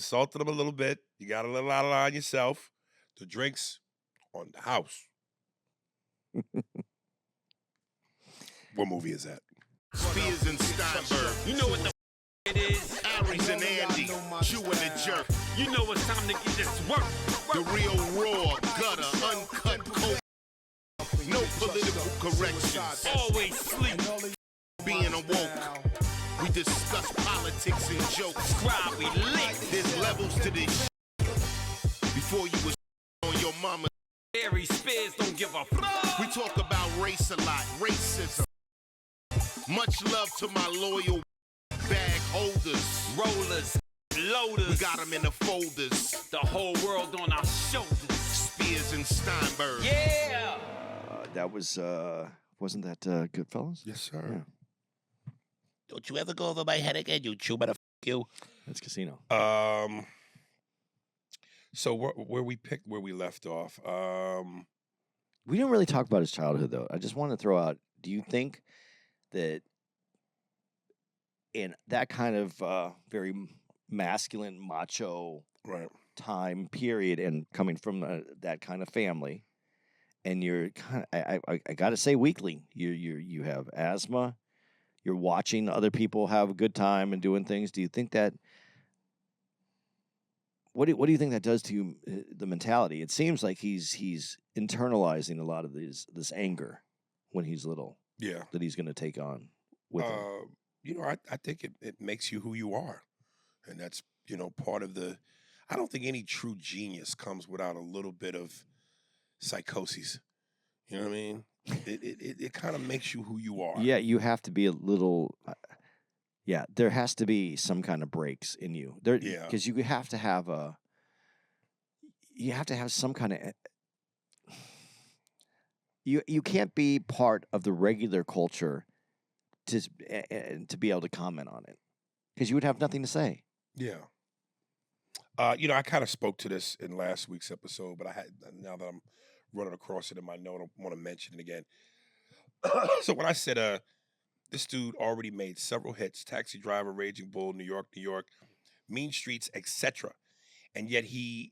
insulted him a little bit. You got a little out of line yourself. The drinks on the house. What movie is that? Spears and Steinberg. You know what the it is? Aries and Andy, Jew and the Jerk. You know it's time to get this work. The real raw, gutter, uncut, cold. No political corrections. Always sleep. Being awoke. We discuss politics and jokes. Scribe, we lit. There's levels to this. Before you was on your mama. Aries Spears don't give a fuck. We talk about race a lot, racism. Much love to my loyal bag holders, rollers, loaders. We got them in the folders. The whole world on our shoulders. Spears and Steinberg. Yeah. That was wasn't that Goodfellas? Yes, sir. Yeah. Don't you ever go over my head again, you chew, but you. That's Casino. So where we left off. We didn't really talk about his childhood, though. I just want to throw out, do you think that in that kind of very masculine, macho time period, and coming from that kind of family, and you're kind of, I got to say, weakling, you have asthma, you're watching other people have a good time and doing things. Do you think that, what do you think that does to you, the mentality? It seems like he's internalizing a lot of this anger when he's little. Yeah. That he's going to take on with him. You know, I think it makes you who you are. And that's, you know, part of the, I don't think any true genius comes without a little bit of psychosis. You know what I mean? It kind of makes you who you are. Yeah, you have to be a little, yeah, there has to be some kind of breaks in you. Yeah. Because you have to have some kind of, you can't be part of the regular culture to be able to comment on it, because you would have nothing to say. Yeah. You know, I kind of spoke to this in last week's episode, but now that I'm running across it in my note, I want to mention it again. So when I said, this dude already made several hits: Taxi Driver, Raging Bull, New York, Mean Streets, etc., and yet he's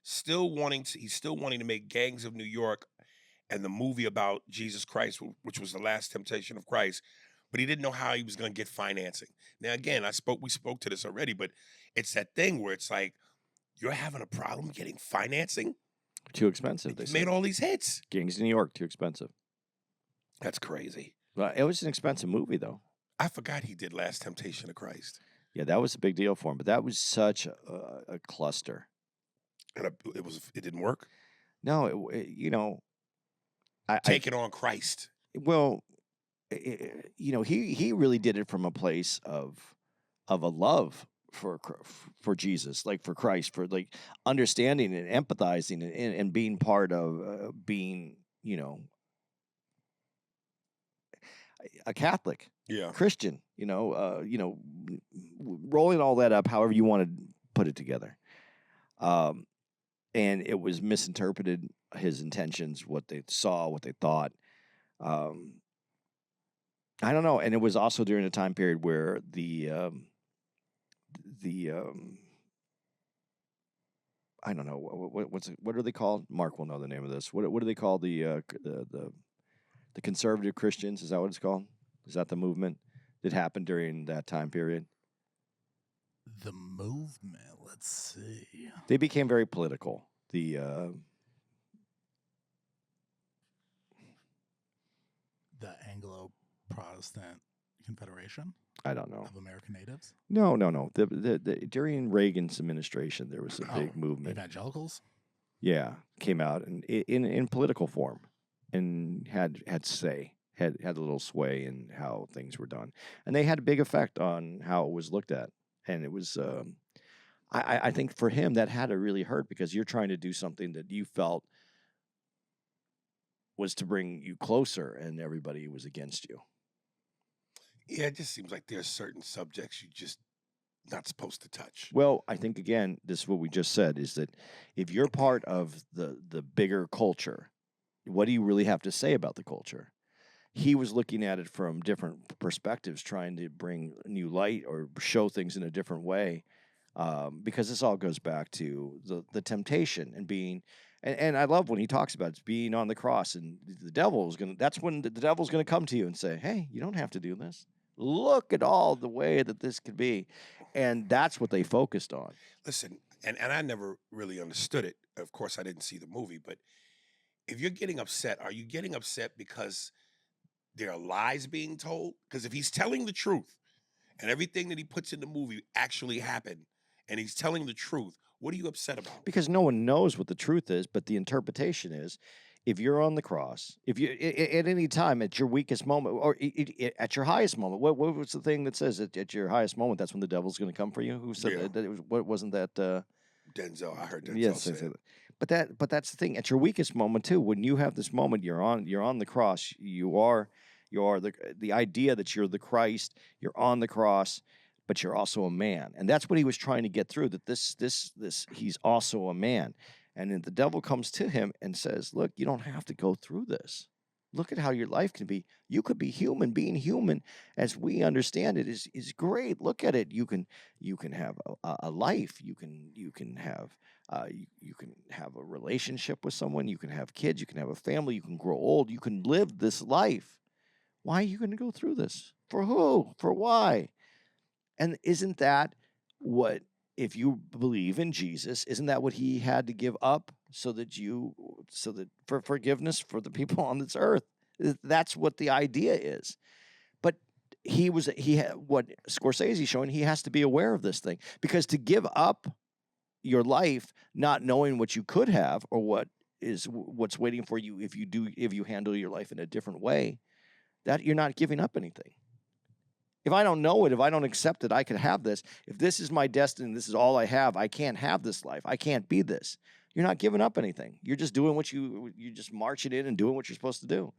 still wanting to make Gangs of New York and the movie about Jesus Christ, which was The Last Temptation of Christ, but he didn't know how he was going to get financing. Now, again, we spoke to this already, but it's that thing where it's like, you're having a problem getting financing? Too expensive. They made all these hits. Gangs of New York, too expensive. That's crazy. Well, it was an expensive movie, though. I forgot he did Last Temptation of Christ. Yeah, that was a big deal for him, but that was such a cluster. And it didn't work? No, you know. Take it on Christ. Well, you know, he really did it from a place of a love for Jesus, like for Christ, for like understanding and empathizing and being part of being, you know, a Catholic, Christian, you know, rolling all that up, however you want to put it together. And it was misinterpreted, his intentions, what they saw, what they thought. I don't know. And it was also during a time period where I don't know, what are they called? Mark will know the name of this. What do they call the conservative Christians? Is that what it's called? Is that the movement that happened during that time period? The movement, let's see. They became very political. The Anglo-Protestant Confederation? I don't know. Of American natives? No. During Reagan's administration, there was a big movement. Evangelicals? Yeah, came out and in political form, and had say, had a little sway in how things were done, and they had a big effect on how it was looked at. And it was, I think for him that had to really hurt, because you're trying to do something that you felt was to bring you closer, and everybody was against you. Yeah, it just seems like there's certain subjects you just not supposed to touch. Well, I think, again, this is what we just said, is that if you're part of the bigger culture, what do you really have to say about the culture? He was looking at it from different perspectives, trying to bring new light or show things in a different way. because this all goes back to the temptation and being. And I love when he talks about it, being on the cross, and the devil is going to. That's when the devil's going to come to you and say, "Hey, you don't have to do this. Look at all the way that this could be," and that's what they focused on. Listen, and I never really understood it. Of course, I didn't see the movie, but if you're getting upset, are you getting upset because there are lies being told? Because if he's telling the truth and everything that he puts in the movie actually happened, and he's telling the truth, what are you upset about? Because no one knows what the truth is, but the interpretation is, if you're on the cross, if you at any time at your weakest moment or at your highest moment, what was the thing that says at your highest moment, that's when the devil's going to come for you? Who said that? It was, what wasn't that? Denzel. I heard Denzel Yes, say it. but that's the thing. At your weakest moment too, when you have this moment, you're on the cross. You are the idea that you're the Christ. You're on the cross, but you're also a man, and that's what he was trying to get through. That this he's also a man, and then the devil comes to him and says, "Look, you don't have to go through this. Look at how your life can be. You could be human. Being human, as we understand it, is great. Look at it. You can have a life. You can have." You can have a relationship with someone. You can have kids. You can have a family. You can grow old. You can live this life. Why are you going to go through this? For who? For why? And isn't that what, if you believe in Jesus, isn't that what he had to give up so that for forgiveness for the people on this earth? That's what the idea is. But what Scorsese is showing, he has to be aware of this thing, because to give up your life not knowing what you could have or what's waiting for you if you handle your life in a different way, that you're not giving up anything. If I don't know it, if I don't accept that I could have this, if this is my destiny, this is all I have, I can't have this life, I can't be this, you're not giving up anything. You're just doing you're just marching in and doing what you're supposed to do.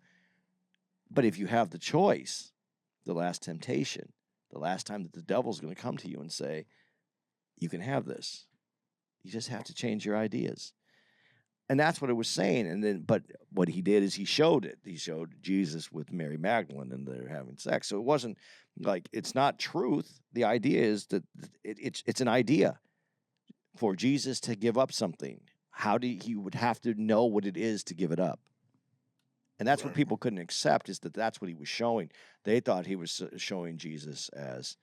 But if you have the choice, the last temptation, the last time that the devil's going to come to you and say, you can have this, you just have to change your ideas. And that's what it was saying. But what he did is he showed it. He showed Jesus with Mary Magdalene and they're having sex. So it wasn't like, it's not truth. The idea is that it's an idea for Jesus to give up something. He would have to know what it is to give it up. And that's what people couldn't accept, is that's what he was showing. They thought he was showing Jesus as,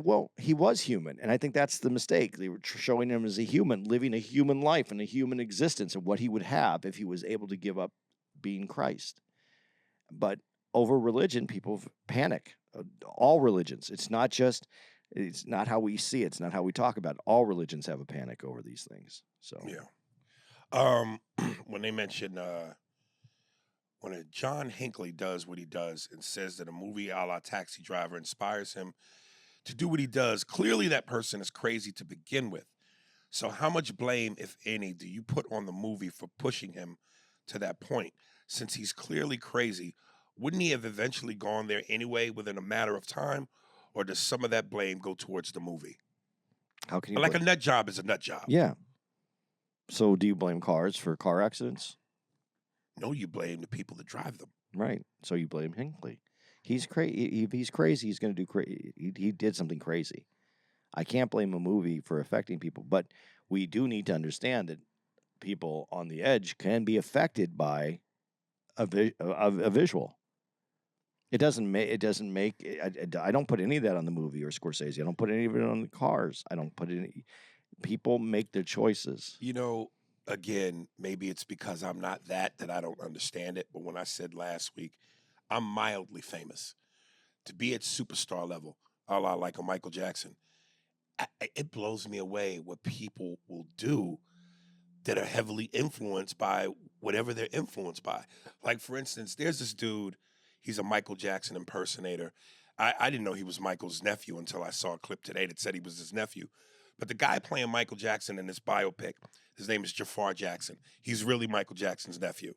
well, he was human, and I think that's the mistake. They were showing him as a human, living a human life and a human existence, and what he would have if he was able to give up being Christ. But over religion, people panic. All religions. It's not how we see it. It's not how we talk about it. All religions have a panic over these things. So yeah. When they mention when John Hinckley does what he does and says that a movie a la Taxi Driver inspires him to do what he does, clearly that person is crazy to begin with. So how much blame, if any, do you put on the movie for pushing him to that point? Since he's clearly crazy, wouldn't he have eventually gone there anyway within a matter of time? Or does some of that blame go towards the movie? How can you a nut job is a nut job. Yeah. So do you blame cars for car accidents? No, you blame the people that drive them. Right. So you blame Hinckley. He's crazy. If he's crazy, he's going to do crazy. He did something crazy. I can't blame a movie for affecting people, but we do need to understand that people on the edge can be affected by a visual. It doesn't make. I don't put any of that on the movie or Scorsese. I don't put any of it on the cars. I don't put any. People make their choices. Again, maybe it's because I'm not that I don't understand it. But when I said last week, I'm mildly famous. To be at superstar level, a la like a Michael Jackson, it blows me away what people will do that are heavily influenced by whatever they're influenced by. Like, for instance, there's this dude, he's a Michael Jackson impersonator. I didn't know he was Michael's nephew until I saw a clip today that said he was his nephew. But the guy playing Michael Jackson in this biopic, his name is Jafar Jackson. He's really Michael Jackson's nephew.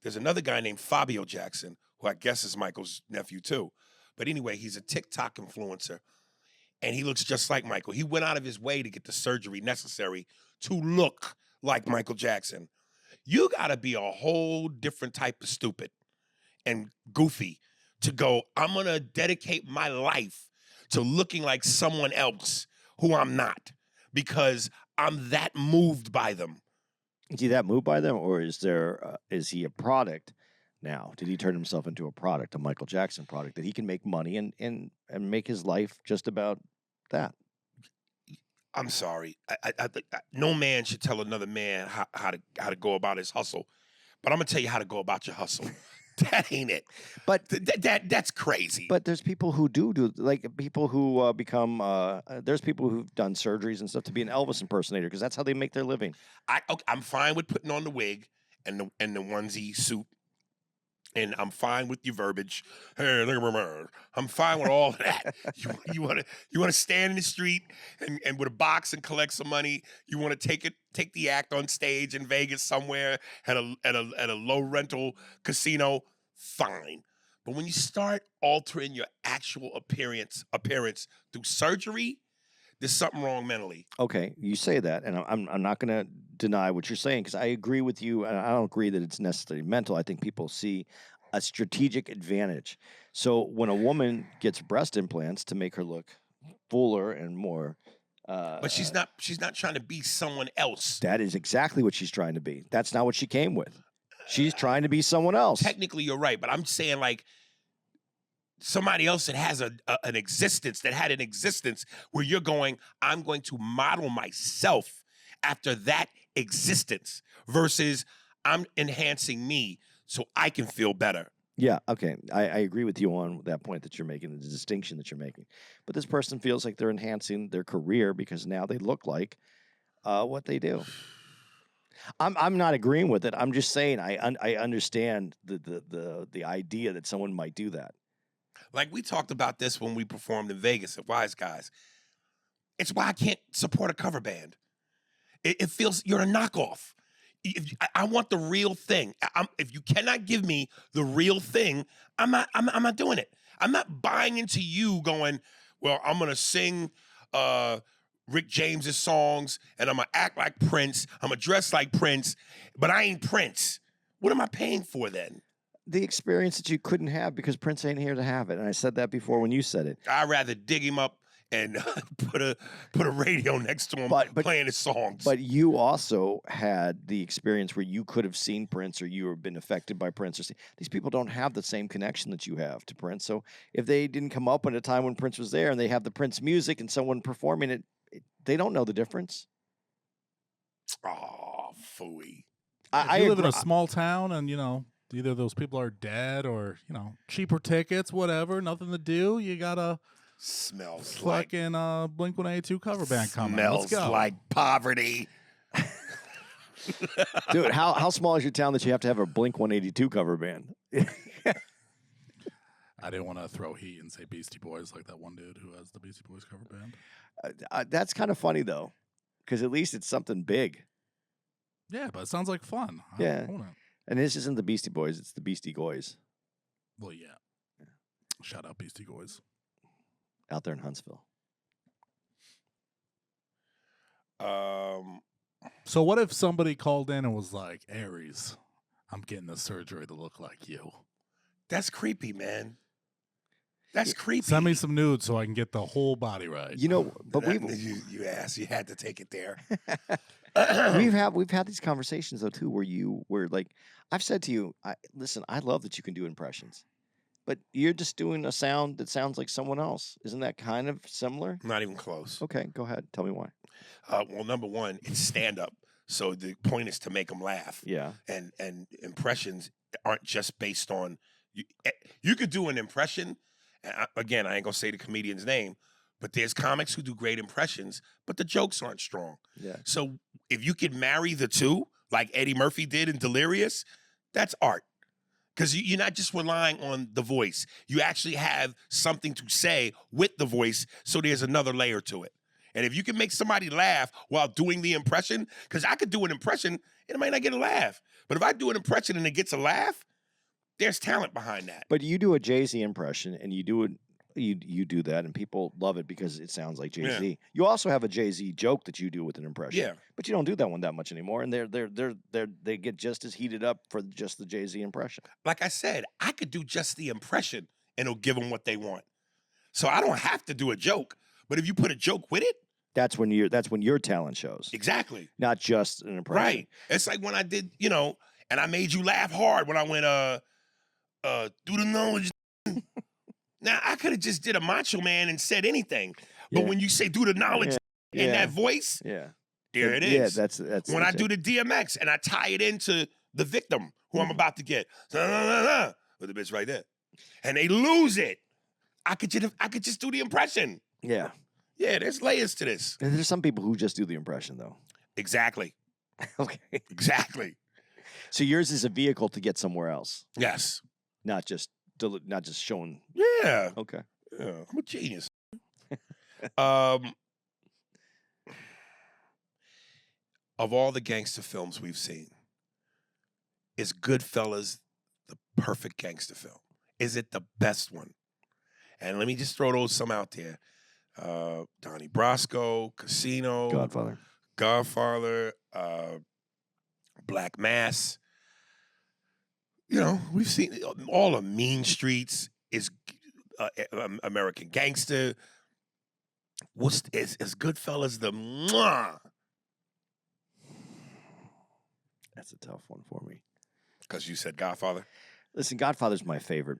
There's another guy named Fabio Jackson, who I guess is Michael's nephew too. But anyway, he's a TikTok influencer, and he looks just like Michael. He went out of his way to get the surgery necessary to look like Michael Jackson. You got to be a whole different type of stupid and goofy to go, I'm going to dedicate my life to looking like someone else who I'm not because I'm that moved by them. Is he that moved by them, or is he a product now? Did he turn himself into a product, a Michael Jackson product, that he can make money and make his life just about that? I'm sorry. No man should tell another man how to go about his hustle. But I'm gonna tell you how to go about your hustle. That ain't it. But that's crazy. But there's people who do like people who become. There's people who've done surgeries and stuff to be an Elvis impersonator because that's how they make their living. I'm fine with putting on the wig and the onesie suit. And I'm fine with your verbiage. Hey, look at my. I'm fine with all of that. You want to stand in the street and with a box and collect some money. You want to take the act on stage in Vegas somewhere at a low rental casino. Fine, but when you start altering your actual appearance through surgery, there's something wrong mentally. Okay, you say that, and I'm not going to deny what you're saying because I agree with you, and I don't agree that it's necessarily mental. I think people see a strategic advantage. So when a woman gets breast implants to make her look fuller and more, but she's not trying to be someone else. That is exactly what she's trying to be. That's not what she came with. She's trying to be someone else. Technically, you're right, but I'm saying like somebody else that has an existence, that had an existence where you're going, I'm going to model myself after that existence versus I'm enhancing me so I can feel better. Yeah, okay. I agree with you on that point that you're making, the distinction that you're making. But this person feels like they're enhancing their career because now they look like what they do. I'm not agreeing with it. I'm just saying I understand the idea that someone might do that. Like we talked about this when we performed in Vegas at Wise Guys. It's why I can't support a cover band. It feels you're a knockoff. I want the real thing. If you cannot give me the real thing, I'm not doing it. I'm not buying into you going, well, I'm gonna sing Rick James's songs and I'm gonna act like Prince. I'm gonna dress like Prince, but I ain't Prince. What am I paying for then? The experience that you couldn't have because Prince ain't here to have it. And I said that before when you said it. I'd rather dig him up and put a radio next to him playing his songs. But you also had the experience where you could have seen Prince or you have been affected by Prince. These people don't have the same connection that you have to Prince. So if they didn't come up at a time when Prince was there and they have the Prince music and someone performing it, they don't know the difference. Oh, phooey. I live in a small town and, either those people are dead or, cheaper tickets, whatever, nothing to do. You got to smells fucking Blink-182 cover band coming. Smells like poverty. Dude, how small is your town that you have to have a Blink-182 cover band? I didn't want to throw heat and say Beastie Boys like that one dude who has the Beastie Boys cover band. That's kind of funny, though, because at least it's something big. Yeah, but it sounds like fun. Yeah. And this isn't the Beastie Boys, it's the Beastie Goys. Well, yeah. Shout out Beastie Goys. Out there in Huntsville. So what if somebody called in and was like, Aries, I'm getting the surgery to look like you? That's creepy, man. That's creepy. Send me some nudes so I can get the whole body right. But you asked, you had to take it there. we've had these conversations though too, where like I've said to you, listen, I love that you can do impressions, but you're just doing a sound that sounds like someone else. Isn't that kind of similar? Not even close. Okay, go ahead. Tell me why. Well, number one, it's stand up, so the point is to make them laugh. Yeah, and impressions aren't just based on you. You could do an impression. Again, I ain't gonna say the comedian's name, but there's comics who do great impressions, but the jokes aren't strong. Yeah. So if you could marry the two, like Eddie Murphy did in Delirious, that's art. Because you're not just relying on the voice. You actually have something to say with the voice, so there's another layer to it. And if you can make somebody laugh while doing the impression, because I could do an impression and it might not get a laugh. But if I do an impression and it gets a laugh, there's talent behind that. But you do a Jay-Z impression and you do that and people love it because it sounds like Jay-Z. Yeah. You also have a Jay-Z joke that you do with an impression. Yeah. But you don't do that one that much anymore. And they get just as heated up for just the Jay-Z impression. Like I said, I could do just the impression and it'll give them what they want. So I don't have to do a joke, but if you put a joke with it, that's when your talent shows. Exactly. Not just an impression. Right. It's like when I did, and I made you laugh hard when I went do the knowledge. Now I could have just did a Macho Man and said anything, but when you say do the knowledge in that voice, there it is. Yeah, that's when I do the DMX and I tie it into the victim who I'm about to get, with the bitch right there, and they lose it. I could just do the impression. Yeah. Yeah, there's layers to this. And there's some people who just do the impression, though. Exactly. Okay. Exactly. So yours is a vehicle to get somewhere else. Yes. Not just showing. Yeah. Okay. Yeah, I'm a genius. Of all the gangster films we've seen, is Goodfellas the perfect gangster film? Is it the best one? And let me just throw some out there. Donnie Brasco, Casino, Godfather, Black Mass. We've seen all of Mean Streets, is American Gangster. Is Goodfellas the mwah? That's a tough one for me. Because you said Godfather? Listen, Godfather's my favorite.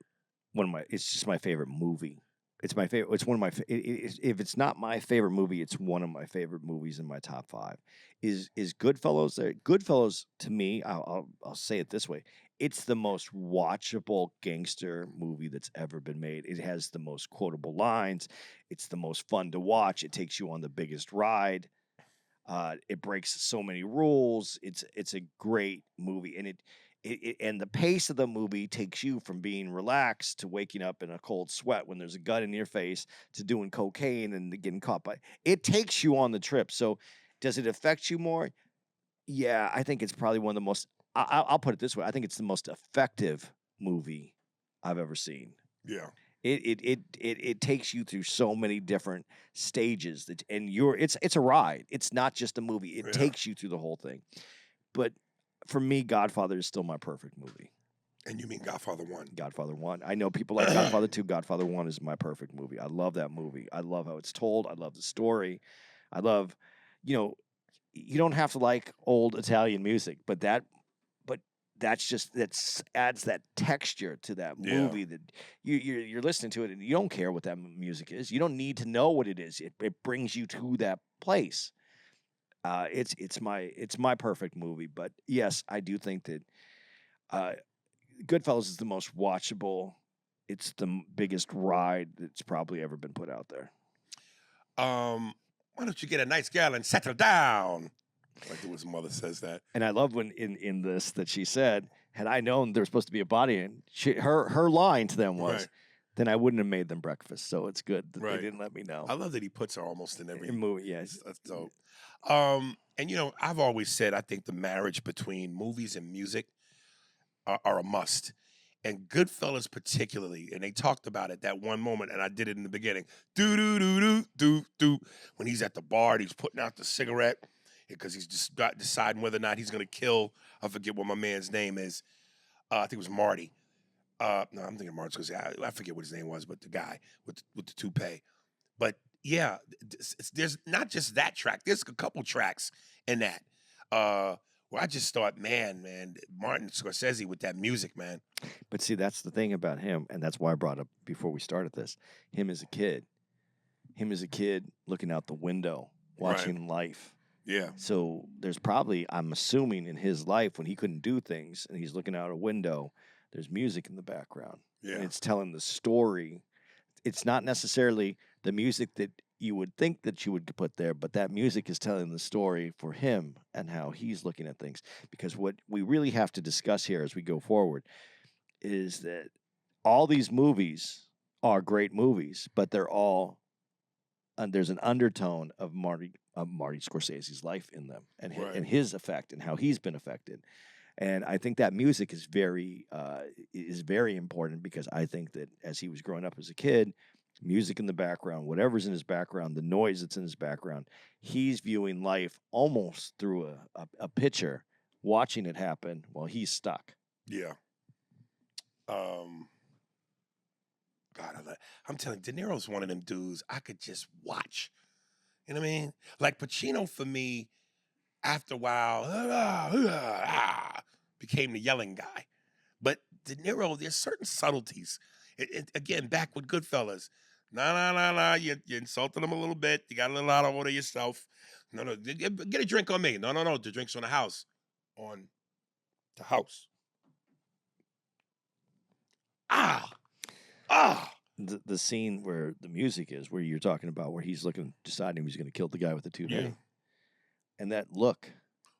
It's just my favorite movie. It's my favorite. It's one of my. If it's not my favorite movie, it's one of my favorite movies in my top 5. Is Goodfellas there? Goodfellas, to me, I'll say it this way: it's the most watchable gangster movie that's ever been made. It has the most quotable lines. It's the most fun to watch. It takes you on the biggest ride. It breaks so many rules. It's a great movie, and and the pace of the movie takes you from being relaxed to waking up in a cold sweat when there's a gun in your face to doing cocaine and getting caught by. It takes you on the trip. So, does it affect you more? Yeah, I think it's probably one of the most. I'll put it this way: I think it's the most effective movie I've ever seen. Yeah. It takes you through so many different stages and it's a ride. It's not just a movie. It takes you through the whole thing. But for me, Godfather is still my perfect movie. And you mean Godfather 1? Godfather 1. I know people like Godfather 2. Godfather 1 is my perfect movie. I love that movie. I love how it's told. I love the story. I love, you don't have to like old Italian music, but that adds that texture to that movie that you're listening to it and you don't care what that music is. You don't need to know what it is. It brings you to that place. It's my perfect movie. But yes, I do think that Goodfellas is the most watchable. It's the biggest ride that's probably ever been put out there. Why don't you get a nice gal and settle down? Like his mother says that. And I love when in this that she said, had I known there was supposed to be a body in, her line to them was, then I wouldn't have made them breakfast. So it's good that they didn't let me know. I love that he puts her almost in every movie. Yes, that's dope. And I've always said I think the marriage between movies and music are a must. And Goodfellas particularly, and they talked about it that one moment, and I did it in the beginning. Do do do do do do. When he's at the bar, and he's putting out the cigarette because he's just deciding whether or not he's going to kill. I forget what my man's name is. I think it was Marty. No, I'm thinking Marty Scorsese. I forget what his name was, but the guy with the toupee. But yeah, there's not just that track. There's a couple tracks in that. Where I just thought, man, Martin Scorsese with that music, man. But see, that's the thing about him, and that's why I brought up before we started this. Him as a kid looking out the window, watching life. Yeah. So there's probably, I'm assuming, in his life when he couldn't do things and he's looking out a window, there's music in the background. Yeah. And it's telling the story. It's not necessarily the music that you would think that you would put there, but that music is telling the story for him and how he's looking at things. Because what we really have to discuss here as we go forward is that all these movies are great movies, but they're all, there's an undertone of Marty Scorsese's life in them and his effect and how he's been affected. And I think that music is very important because I think that as he was growing up as a kid, music in the background, whatever's in his background, the noise that's in his background, he's viewing life almost through a picture, watching it happen while he's stuck. Yeah. God, I'm telling you, De Niro's one of them dudes I could just watch. You know what I mean? Like Pacino for me, after a while, became the yelling guy. But De Niro, there's certain subtleties. Again, back with Goodfellas. Nah. You insulted him a little bit. You got a little out of order yourself. No. Get a drink on me. No. The drink's on the house. On the house. The scene where the music is, where you're talking about, where he's deciding he's going to kill the guy with the toupee, and that look,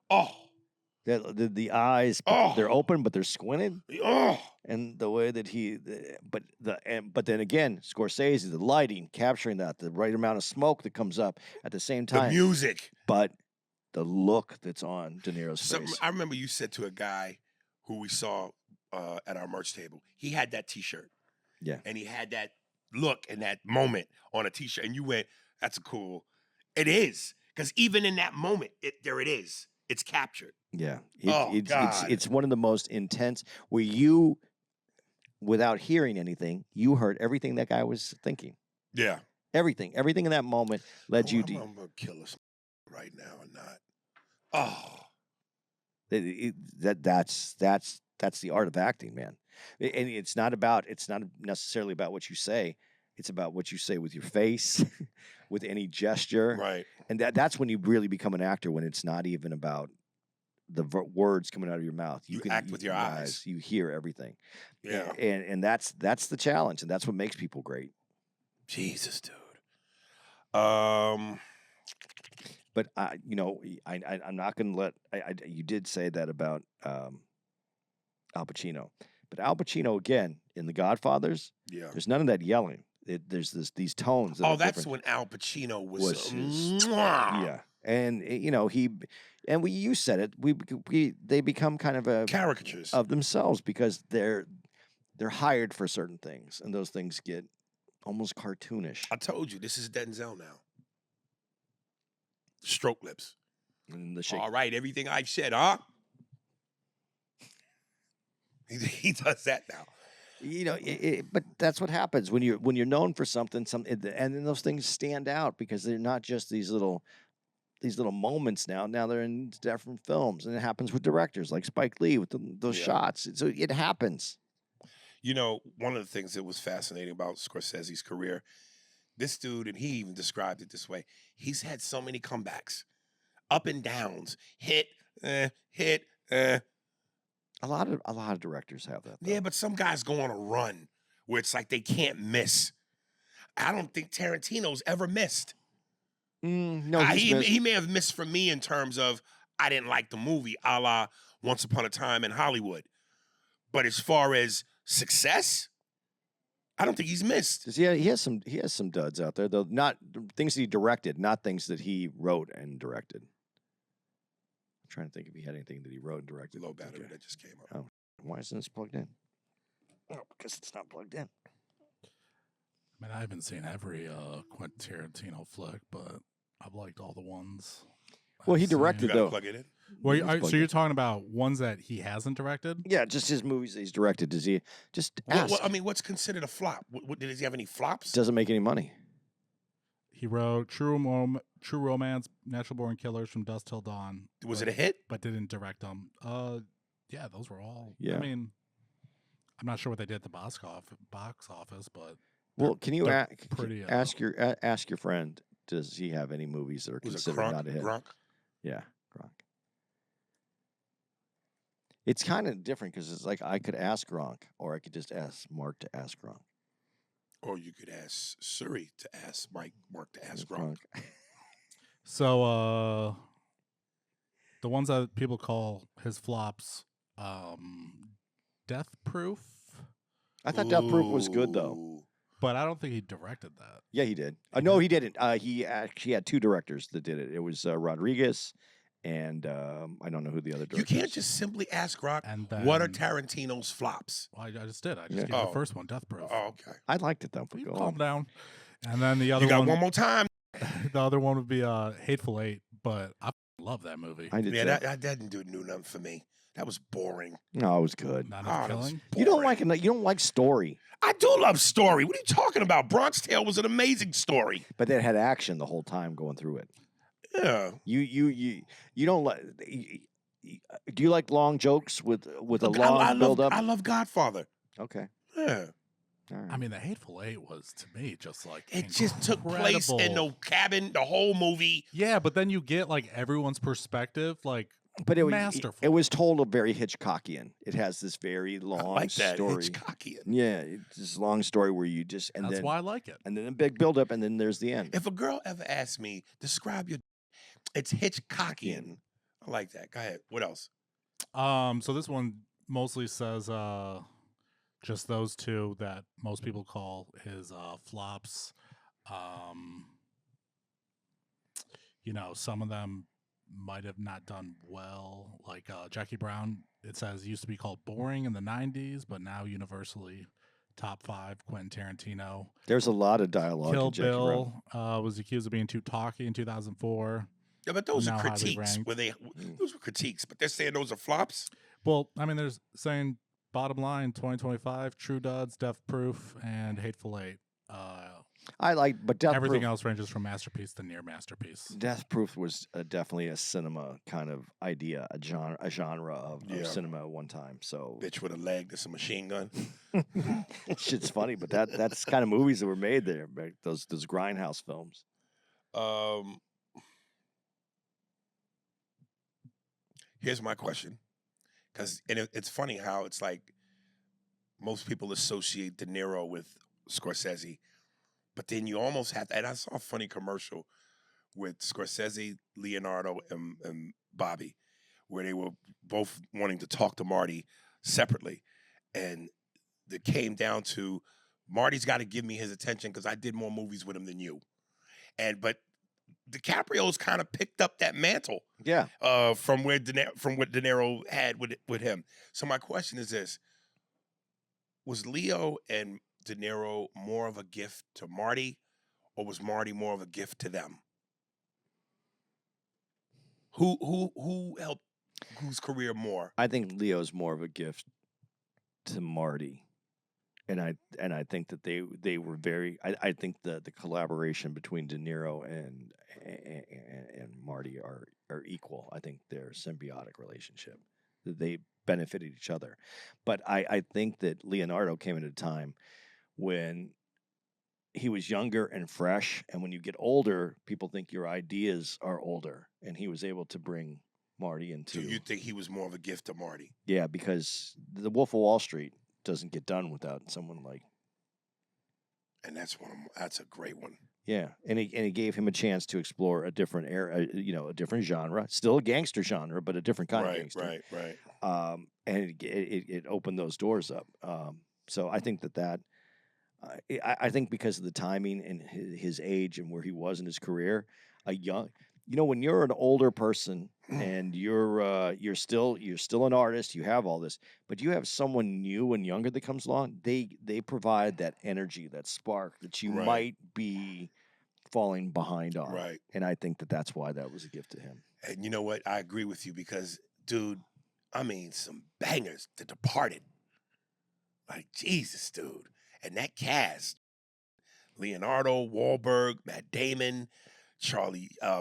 that the eyes, they're open but they're squinted, and the way that but then again, Scorsese, the lighting, capturing that, the right amount of smoke that comes up at the same time, the music, but the look that's on De Niro's face. I remember you said to a guy who we saw at our merch table, he had that T-shirt. Yeah. And he had that look and that moment on a T-shirt. And you went, that's cool. It is. Because even in that moment, there it is. It's captured. Yeah. God. It's one of the most intense, where you, without hearing anything, you heard everything that guy was thinking. Yeah. Everything in that moment led you to. I'm going to kill us right now or not. That's the art of acting, man. And it's not necessarily about what you say. It's about what you say with your face, with any gesture. Right. And that's when you really become an actor, when it's not even about the words coming out of your mouth. You can act with your eyes. You hear everything. Yeah. And that's the challenge, and that's what makes people great. Jesus, dude. But I'm not going to let. You did say that about Al Pacino. But Al Pacino, again, in The Godfathers, there's none of that yelling. There's these tones. That's different. When Al Pacino was his, and you said it. They become kind of caricatures of themselves, because they're hired for certain things, and those things get almost cartoonish. I told you, this is Denzel now. Stroke lips. And the shake. All right, everything I've said, huh? He does that now. But that's what happens when you're known for something. And then those things stand out because they're not just these little moments. Now they're in different films, and it happens with directors like Spike Lee with those shots. So it happens. One of the things that was fascinating about Scorsese's career, this dude, and he even described it this way: he's had so many comebacks, up and downs, hit. A lot of directors have that, though. Yeah, but some guys go on a run where it's like they can't miss. I don't think Tarantino's ever missed. No, he may have missed for me in terms of I didn't like the movie, a la Once Upon a Time in Hollywood. But as far as success, I don't think he's missed. Yeah, he has some duds out there, though. Not things that he directed, not things that he wrote and directed. Trying to think if he had anything that he wrote and directed. Low battery that just came up. Oh, why isn't this plugged in? Oh, because it's not plugged in. I mean, I haven't seen every Quentin Tarantino flick, but I've liked all the ones. Well, he directed, though. Plug it in. Well, so you're talking about ones that he hasn't directed? Yeah, just his movies that he's directed. Does he just ask? What's considered a flop? Does he have any flops? Doesn't make any money. He wrote True Romance, Natural Born Killers, From Dusk Till Dawn. Was it a hit? But didn't direct them. Yeah, those were all. Yeah. I mean, I'm not sure what they did at the box office, but well, can you ask your friend? Does he have any movies that are considered not a hit? Gronk? Yeah, Gronk. It's kind of different because it's like I could ask Gronk, or I could just ask Mark to ask Gronk. Or you could ask Suri to ask Mark to ask Gronk. So, the ones that people call his flops, Death Proof. I thought Death Proof was good, though. But I don't think he directed that. Yeah, he did. No, he didn't. He actually had two directors that did it. It was Rodriguez, and I don't know who the other director. You can't just simply ask Gronk, what are Tarantino's flops? Well, I just did. I just gave the first one, Death Proof. Oh, okay. I liked it, though. Calm down. And then the other one. You got one, one more time. The other one would be Hateful Eight, but I love that movie. I did. Yeah, that didn't do nothing for me. That was boring. No, it was good. Not Oh, enough that was killing. You don't boring. like you don't like story, I do love story. What are you talking about? Bronx Tale was an amazing story. but it had action the whole time going through it. Yeah. You don't like. Do you like long jokes with a Look, long build up? I love Godfather. Okay. Yeah. All right. I mean, the Hateful Eight was to me just like It just took place in the incredible. cabin, the whole movie. Yeah, but then you get like everyone's perspective, like But it masterful. it was told a very Hitchcockian. It has this very long I like that. story. Hitchcockian. Yeah, it's this long story where you just and That's then why I like it. and then a big build up and then there's the end. If a girl ever asks me, describe your, it's Hitchcockian. I like that. Go ahead. What else? So this one mostly says just those two that most people call his flops. You know, some of them might have not done well. Like Jackie Brown, it says used to be called boring in the 90s, but now universally top 5. Quentin Tarantino. There's a lot of dialogue. Kill in Jackie Brown. Bill was accused of being too talky in 2004. Yeah, but those Now are highly critiques. ranked. Those were critiques, but they're saying those are flops. Well, I mean, there's saying bottom line 2025, True Duds, Death Proof, and Hateful Eight. I like, but Death Everything Proof, else ranges from masterpiece to near masterpiece. Death Proof was definitely a cinema kind of idea, a genre of cinema at one time. So Bitch with a leg that's a machine gun. shit's funny, but that's kind of movies that were made there. Right? Those grindhouse films. Here's my question, because it's funny how it's like most people associate De Niro with Scorsese, but then you almost have to. And I saw a funny commercial with Scorsese, Leonardo, and Bobby, where they were both wanting to talk to Marty separately, and it came down to Marty's got to give me his attention because I did more movies with him than you, but DiCaprio's kind of picked up that mantle. Yeah. From what De Niro had with him. So my question is this: was Leo and De Niro more of a gift to Marty, or was Marty more of a gift to them? Who helped whose career more? I think Leo's more of a gift to Marty, and I think that they were very. I think the collaboration between De Niro and Marty are equal. I think they're a symbiotic relationship. They benefited each other, but I think that Leonardo came at a time when he was younger and fresh, and when you get older, people think your ideas are older, and he was able to bring Marty into. So you think he was more of a gift to Marty? Yeah, because The Wolf of Wall Street doesn't get done without someone like. And that's that's a great one. Yeah, and it gave him a chance to explore a different era, a different genre, still a gangster genre, but a different kind of gangster. Right. And it opened those doors up. So I think that I think because of the timing and his age and where he was in his career, when you're an older person and you're still an artist, you have all this, but you have someone new and younger that comes along, they provide that energy, that spark that you might be falling behind on. Right. And I think that's why that was a gift to him. And you know what? I agree with you because, dude, I mean, some bangers. The Departed. Like, Jesus, dude. And that cast, Leonardo, Wahlberg, Matt Damon,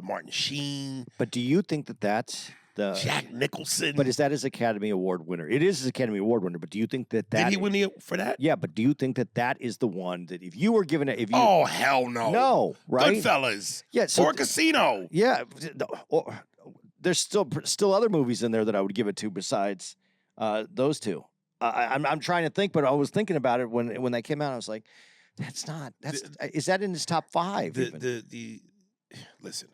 Martin Sheen. But do you think that's Jack Nicholson? But is that his Academy Award winner? It is his Academy Award winner, but do you think that Did he win for that? Yeah, but do you think that is the one that if you were given it, oh, hell no. No, right? Goodfellas. Yeah. Or Casino. Yeah. There's still other movies in there that I would give it to besides those two. I'm trying to think, but I was thinking about it when that came out. I was like, is that in his top 5? Listen,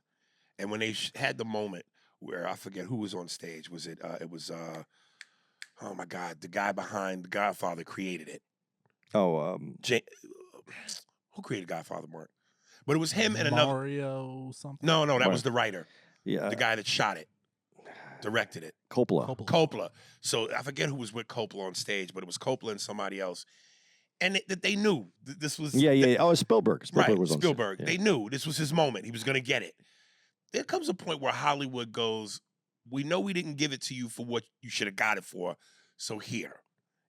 and when they had the moment where I forget who was on stage, was it? It was oh my God, the guy behind The Godfather created it. Oh, who created Godfather, Mark? But it was him and another Mario something. No, that was the writer. Yeah, the guy that shot it, directed it. Coppola. So I forget who was with Coppola on stage, but it was Coppola and somebody else. And they knew this was... Yeah. Oh, Spielberg. Right, was on Spielberg. stage. They knew this was his moment. He was going to get it. There comes a point where Hollywood goes, we know we didn't give it to you for what you should have got it for, so here.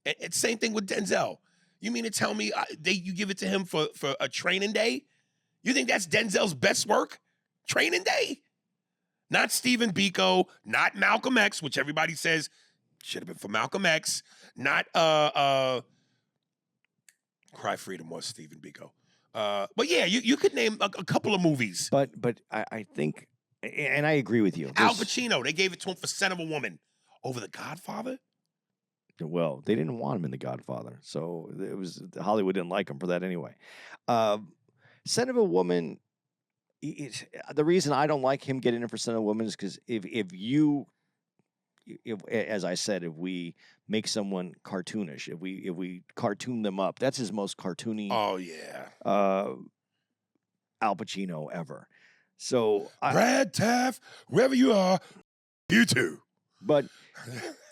And same thing with Denzel. You mean to tell me you give it to him for a Training Day? You think that's Denzel's best work? Training Day? Not Stephen Biko, not Malcolm X, which everybody says should have been for Malcolm X, not Cry Freedom was Stephen Biko. But yeah, you could name a couple of movies. But I think, and I agree with you. Al Pacino, they gave it to him for Son of a Woman over The Godfather. Well, they didn't want him in The Godfather, so it was Hollywood didn't like him for that anyway. Son of a Woman. The reason I don't like him getting in for Son of a Woman is because if as I said, if we make someone cartoonish, if we cartoon them up, that's his most cartoony. Oh yeah, Al Pacino ever. So Brad Taft, wherever you are, you too. But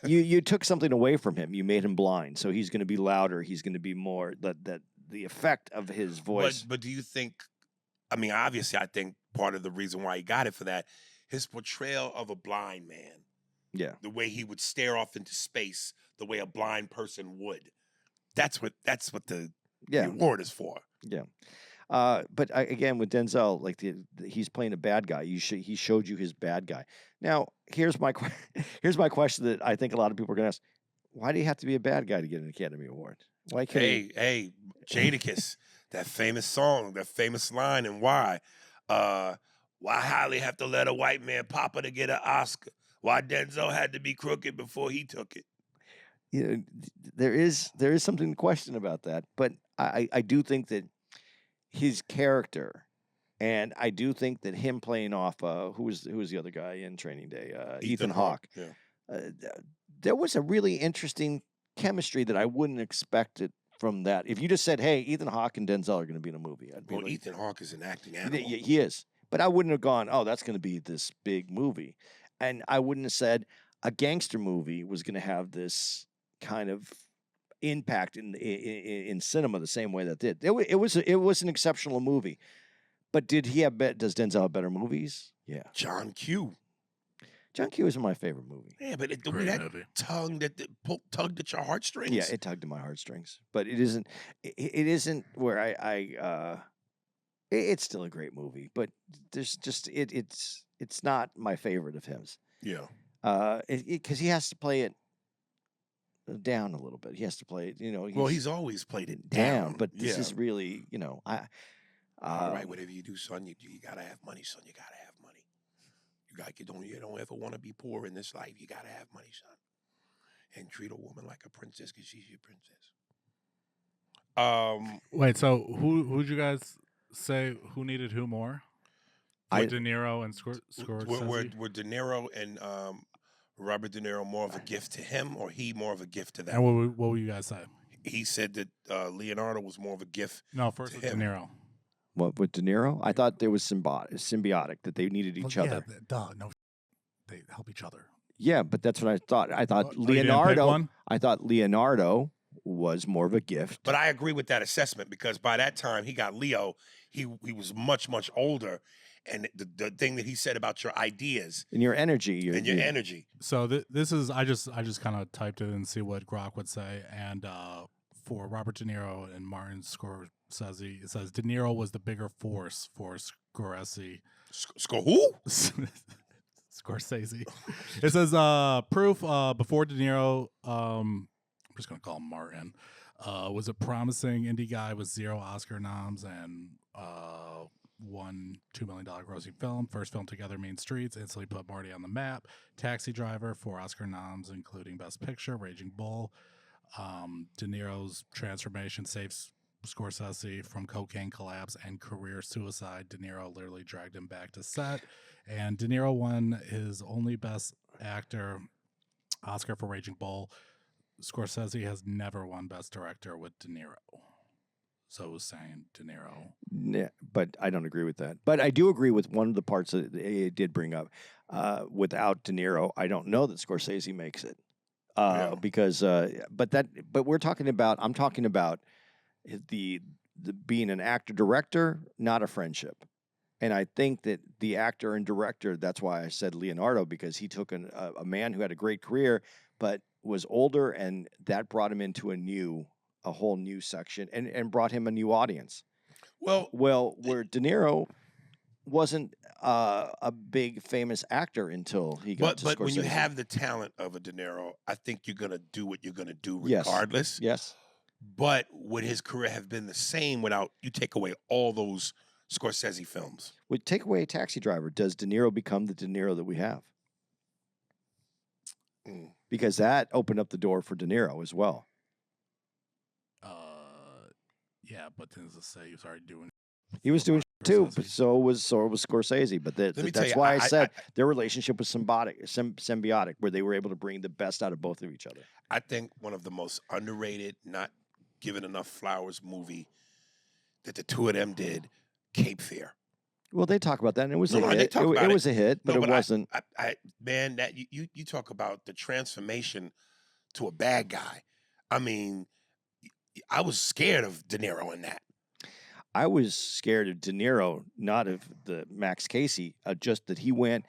you took something away from him. You made him blind, so he's going to be louder. He's going to be more that the effect of his voice. But do you think? I mean, obviously, I think part of the reason why he got it for that, his portrayal of a blind man. Yeah. The way he would stare off into space, the way a blind person would. That's what the award is for. Yeah. But again, with Denzel, like he's playing a bad guy. He showed you his bad guy. Now, here's my question that I think a lot of people are going to ask: why do you have to be a bad guy to get an Academy Award? Why can't Hey, Jadakiss, that famous song, that famous line, and why? Why Holly have to let a white man papa to get an Oscar? Why Denzel had to be crooked before he took it? You know, there is something to question about that, but I do think that his character, and I do think that him playing off who was the other guy in Training Day, Ethan Hawke. Yeah. There was a really interesting chemistry that I wouldn't expect it from that. If you just said, "Hey, Ethan Hawke and Denzel are going to be in a movie," I'd be like, Ethan Hawke is an acting animal. He is, but I wouldn't have gone, "Oh, that's going to be this big movie," and I wouldn't have said a gangster movie was going to have this kind of impact in cinema the same way that did. It was an exceptional movie, but does Denzel have better movies? Yeah, John Q. John Q isn't my favorite movie. Yeah, but the way that tugged at your heartstrings. Yeah, it tugged at my heartstrings, but it isn't. It isn't where it's still a great movie, but there's just it's not my favorite of his. Yeah. Because he has to play it down a little bit. He has to play it, he's always played it down, but this is really, all right, whatever you do, son, you gotta have money, son. You gotta have money. You don't ever want to be poor in this life. You gotta have money, son, and treat a woman like a princess because she's your princess. Wait, so who'd you guys say who needed who more? De Niro and Scorsese? Were De Niro and Robert De Niro more of a gift to him, or he more of a gift to them? And what would you guys say? He said that Leonardo was more of a gift. No, first with De Niro. What, with De Niro? I thought there was symbiotic, that they needed each other. No, they help each other. Yeah, but that's what I thought. I thought Leonardo was more of a gift. But I agree with that assessment, because by that time he got Leo. He was much, much older. And the thing that he said about your ideas and your energy, energy. So this is I just kind of typed it and see what Grok would say. And for Robert De Niro and Martin Scorsese, it says De Niro was the bigger force for Scorsese. Who? Scorsese. It says proof before De Niro. I'm just gonna call him Martin. Was a promising indie guy with 0 Oscar noms and one $2 million grossing film. First film together, Mean Streets, instantly put Marty on the map. Taxi Driver, 4 Oscar noms, including Best Picture. Raging Bull. De Niro's transformation saves Scorsese from cocaine collapse and career suicide. De Niro literally dragged him back to set. And De Niro won his only Best Actor Oscar for Raging Bull. Scorsese has never won Best Director with De Niro. So it was saying De Niro. Yeah, but I don't agree with that. But I do agree with one of the parts that it did bring up. Without De Niro, I don't know that Scorsese makes it. Because but we're talking about, I'm talking about the being an actor director, not a friendship. And I think that the actor and director, that's why I said Leonardo, because he took a man who had a great career, but was older, and that brought him into a whole new section and brought him a new audience. Well, where De Niro wasn't a big famous actor until he got to Scorsese. But when you have the talent of a De Niro, I think you're going to do what you're going to do regardless. Yes. But would his career have been the same without you take away all those Scorsese films? Would take away Taxi Driver, does De Niro become the De Niro that we have? Because that opened up the door for De Niro as well. Yeah, but then to say he was already doing. He was doing too, but so was Scorsese. But that's why I said their relationship was symbiotic, where they were able to bring the best out of both of each other. I think one of the most underrated, not given enough flowers movie that the two of them did, Cape Fear. Well, they talk about that, and it was a hit. It was a hit, but it wasn't. Man, that you talk about the transformation to a bad guy. I mean, I was scared of De Niro in that. I was scared of De Niro, not of the Max Casey, just that he went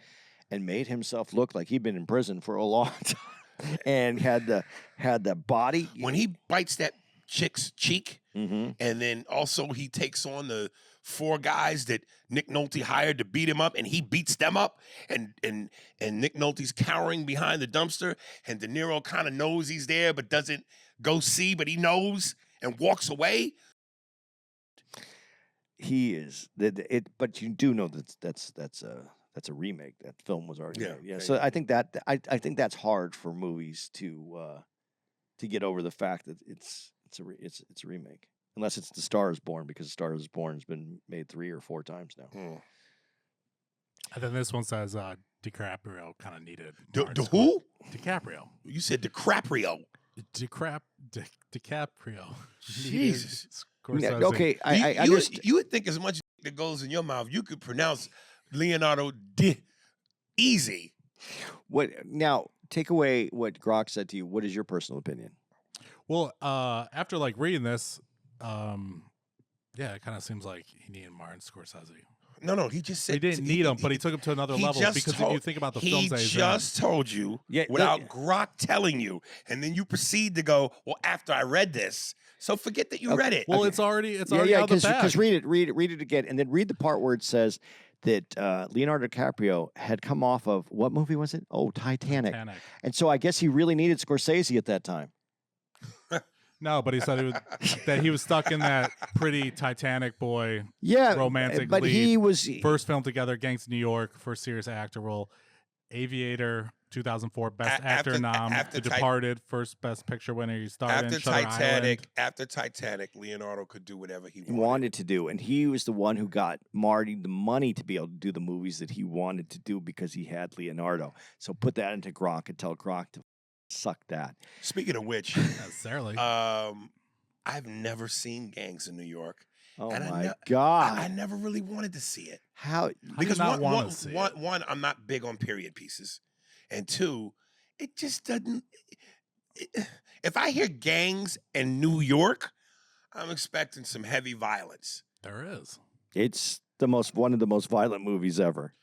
and made himself look like he'd been in prison for a long time and had the body. When he bites that chick's cheek, mm-hmm. and then also he takes on the 4 guys that Nick Nolte hired to beat him up, and he beats them up, and Nick Nolte's cowering behind the dumpster, and De Niro kind of knows he's there but doesn't go see, but he knows and walks away. He is but you do know that's a remake. That film was already made. Yeah. So I think I think that's hard for movies to get over the fact that it's a remake, unless it's The Star Is Born, because The Star Is Born has been made 3 or 4 times now. And then this one says DiCaprio kind of needed. Who? DiCaprio. You said DiCaprio. DiCaprio. Jesus. Yeah, okay, you would think as much that goes in your mouth, you could pronounce Leonardo easy. What now? Take away what Grok said to you. What is your personal opinion? Well, after reading this, yeah, it kind of seems like he needed Martin Scorsese. No, he just said he didn't need him, but he took him to another level. Because if you think about the films that he just told you without Grok telling you, and then you proceed to go, well, after I read this, so forget that you read it. Well, it's already out of the bag. Because read it again, and then read the part where it says that Leonardo DiCaprio had come off of, what movie was it? Oh, Titanic. And so I guess he really needed Scorsese at that time. No, but he said that he was stuck in that pretty Titanic boy, romantic but lead. He was first film together, Gangs of New York, first serious actor role, Aviator, 2004, best actor nom, The Departed, first best picture winner. He starred in Shutter Island. After Titanic, Leonardo could do whatever he wanted to do, and he was the one who got Marty the money to be able to do the movies that he wanted to do because he had Leonardo. So put that into Grok and tell Grok to suck that. Speaking of which, necessarily, I've never seen Gangs of New York. Oh my God! I never really wanted to see it. How? Because one, I'm not big on period pieces, and 2, it just doesn't. If I hear gangs in New York, I'm expecting some heavy violence. There is. It's one of the most violent movies ever.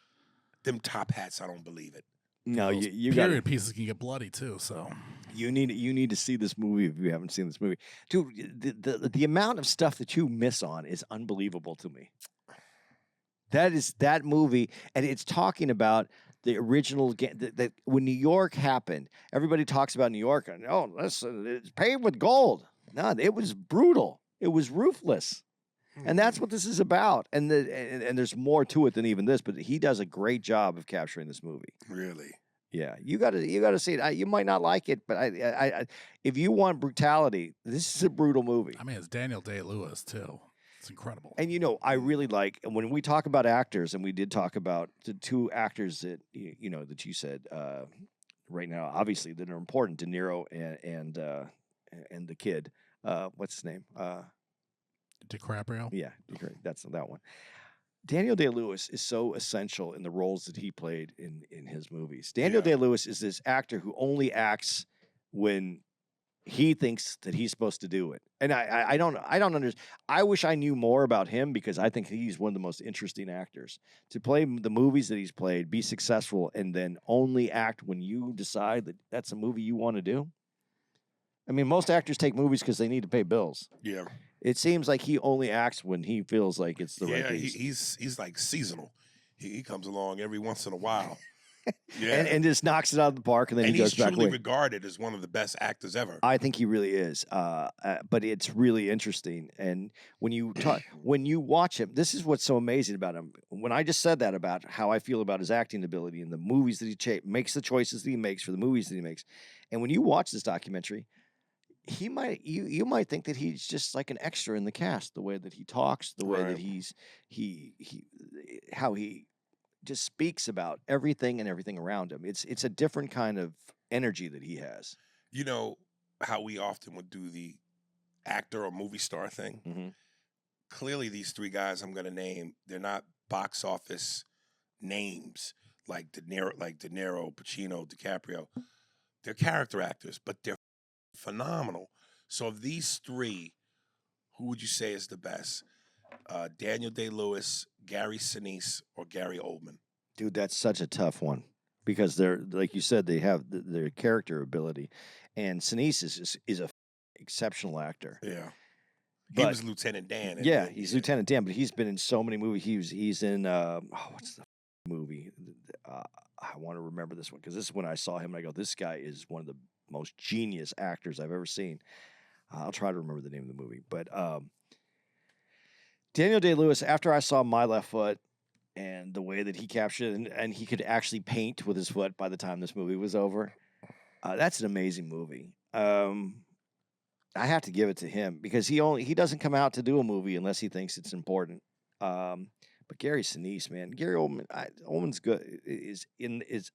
Them top hats, I don't believe it. No, you period pieces can get bloody too. So you need to see this movie if you haven't seen this movie, dude. The amount of stuff that you miss on is unbelievable to me. That movie, and it's talking about the original that when New York happened. Everybody talks about New York, and it's paved with gold. No, it was brutal. It was ruthless. And that's what this is about. And there's more to it than even this, but he does a great job of capturing this movie. Really? Yeah, you got to see it. You might not like it, but I if you want brutality, this is a brutal movie. I mean, it's Daniel Day-Lewis too. It's incredible. And I really like when we talk about actors, and we did talk about the 2 actors that that you said right now, obviously that are important: De Niro and the kid. What's his name? DiCaprio. Yeah, that's that one. Daniel Day-Lewis is so essential in the roles that he played in his movies. Daniel Day-Lewis is this actor who only acts when he thinks that he's supposed to do it. And I don't understand. I wish I knew more about him because I think he's one of the most interesting actors. To play the movies that he's played, be successful, and then only act when you decide that that's a movie you want to do. I mean, most actors take movies because they need to pay bills. Yeah. It seems like he only acts when he feels like it's the right thing. He's like seasonal. He comes along every once in a while. Yeah, and just knocks it out of the park, and then he goes back away. He's truly regarded as one of the best actors ever. I think he really is. But it's really interesting, and when you watch him, this is what's so amazing about him. When I just said that about how I feel about his acting ability and the movies that he makes, the choices that he makes for the movies that he makes, and when you watch this documentary, you might think that he's just like an extra in the cast, the way that he talks, the way that how he just speaks about everything and everything around him. It's a different kind of energy that he has. You know how we often would do the actor or movie star thing? Mm-hmm. Clearly, these three guys I'm going to name, they're not box office names like De Niro, Pacino, DiCaprio. They're character actors, but they're phenomenal. So of these three, who would you say is the best? Daniel Day-Lewis, Gary Sinise, or Gary Oldman? Dude, that's such a tough one because they're, like you said, they have their character ability, and Sinise is a exceptional actor. Yeah, he was Lieutenant Dan. Yeah, he's Lieutenant Dan, but he's been in so many movies. He's in what's the movie? I want to remember this one because this is when I saw him and I go, this guy is one of the most genius actors I've ever seen. I'll try to remember the name of the movie, but Daniel Day-Lewis, after I saw My Left Foot and the way that he captured it, and he could actually paint with his foot by the time this movie was over, that's an amazing movie. I have to give it to him because he doesn't come out to do a movie unless he thinks it's important. But Gary Sinise, man, Gary Oldman, Oldman's good is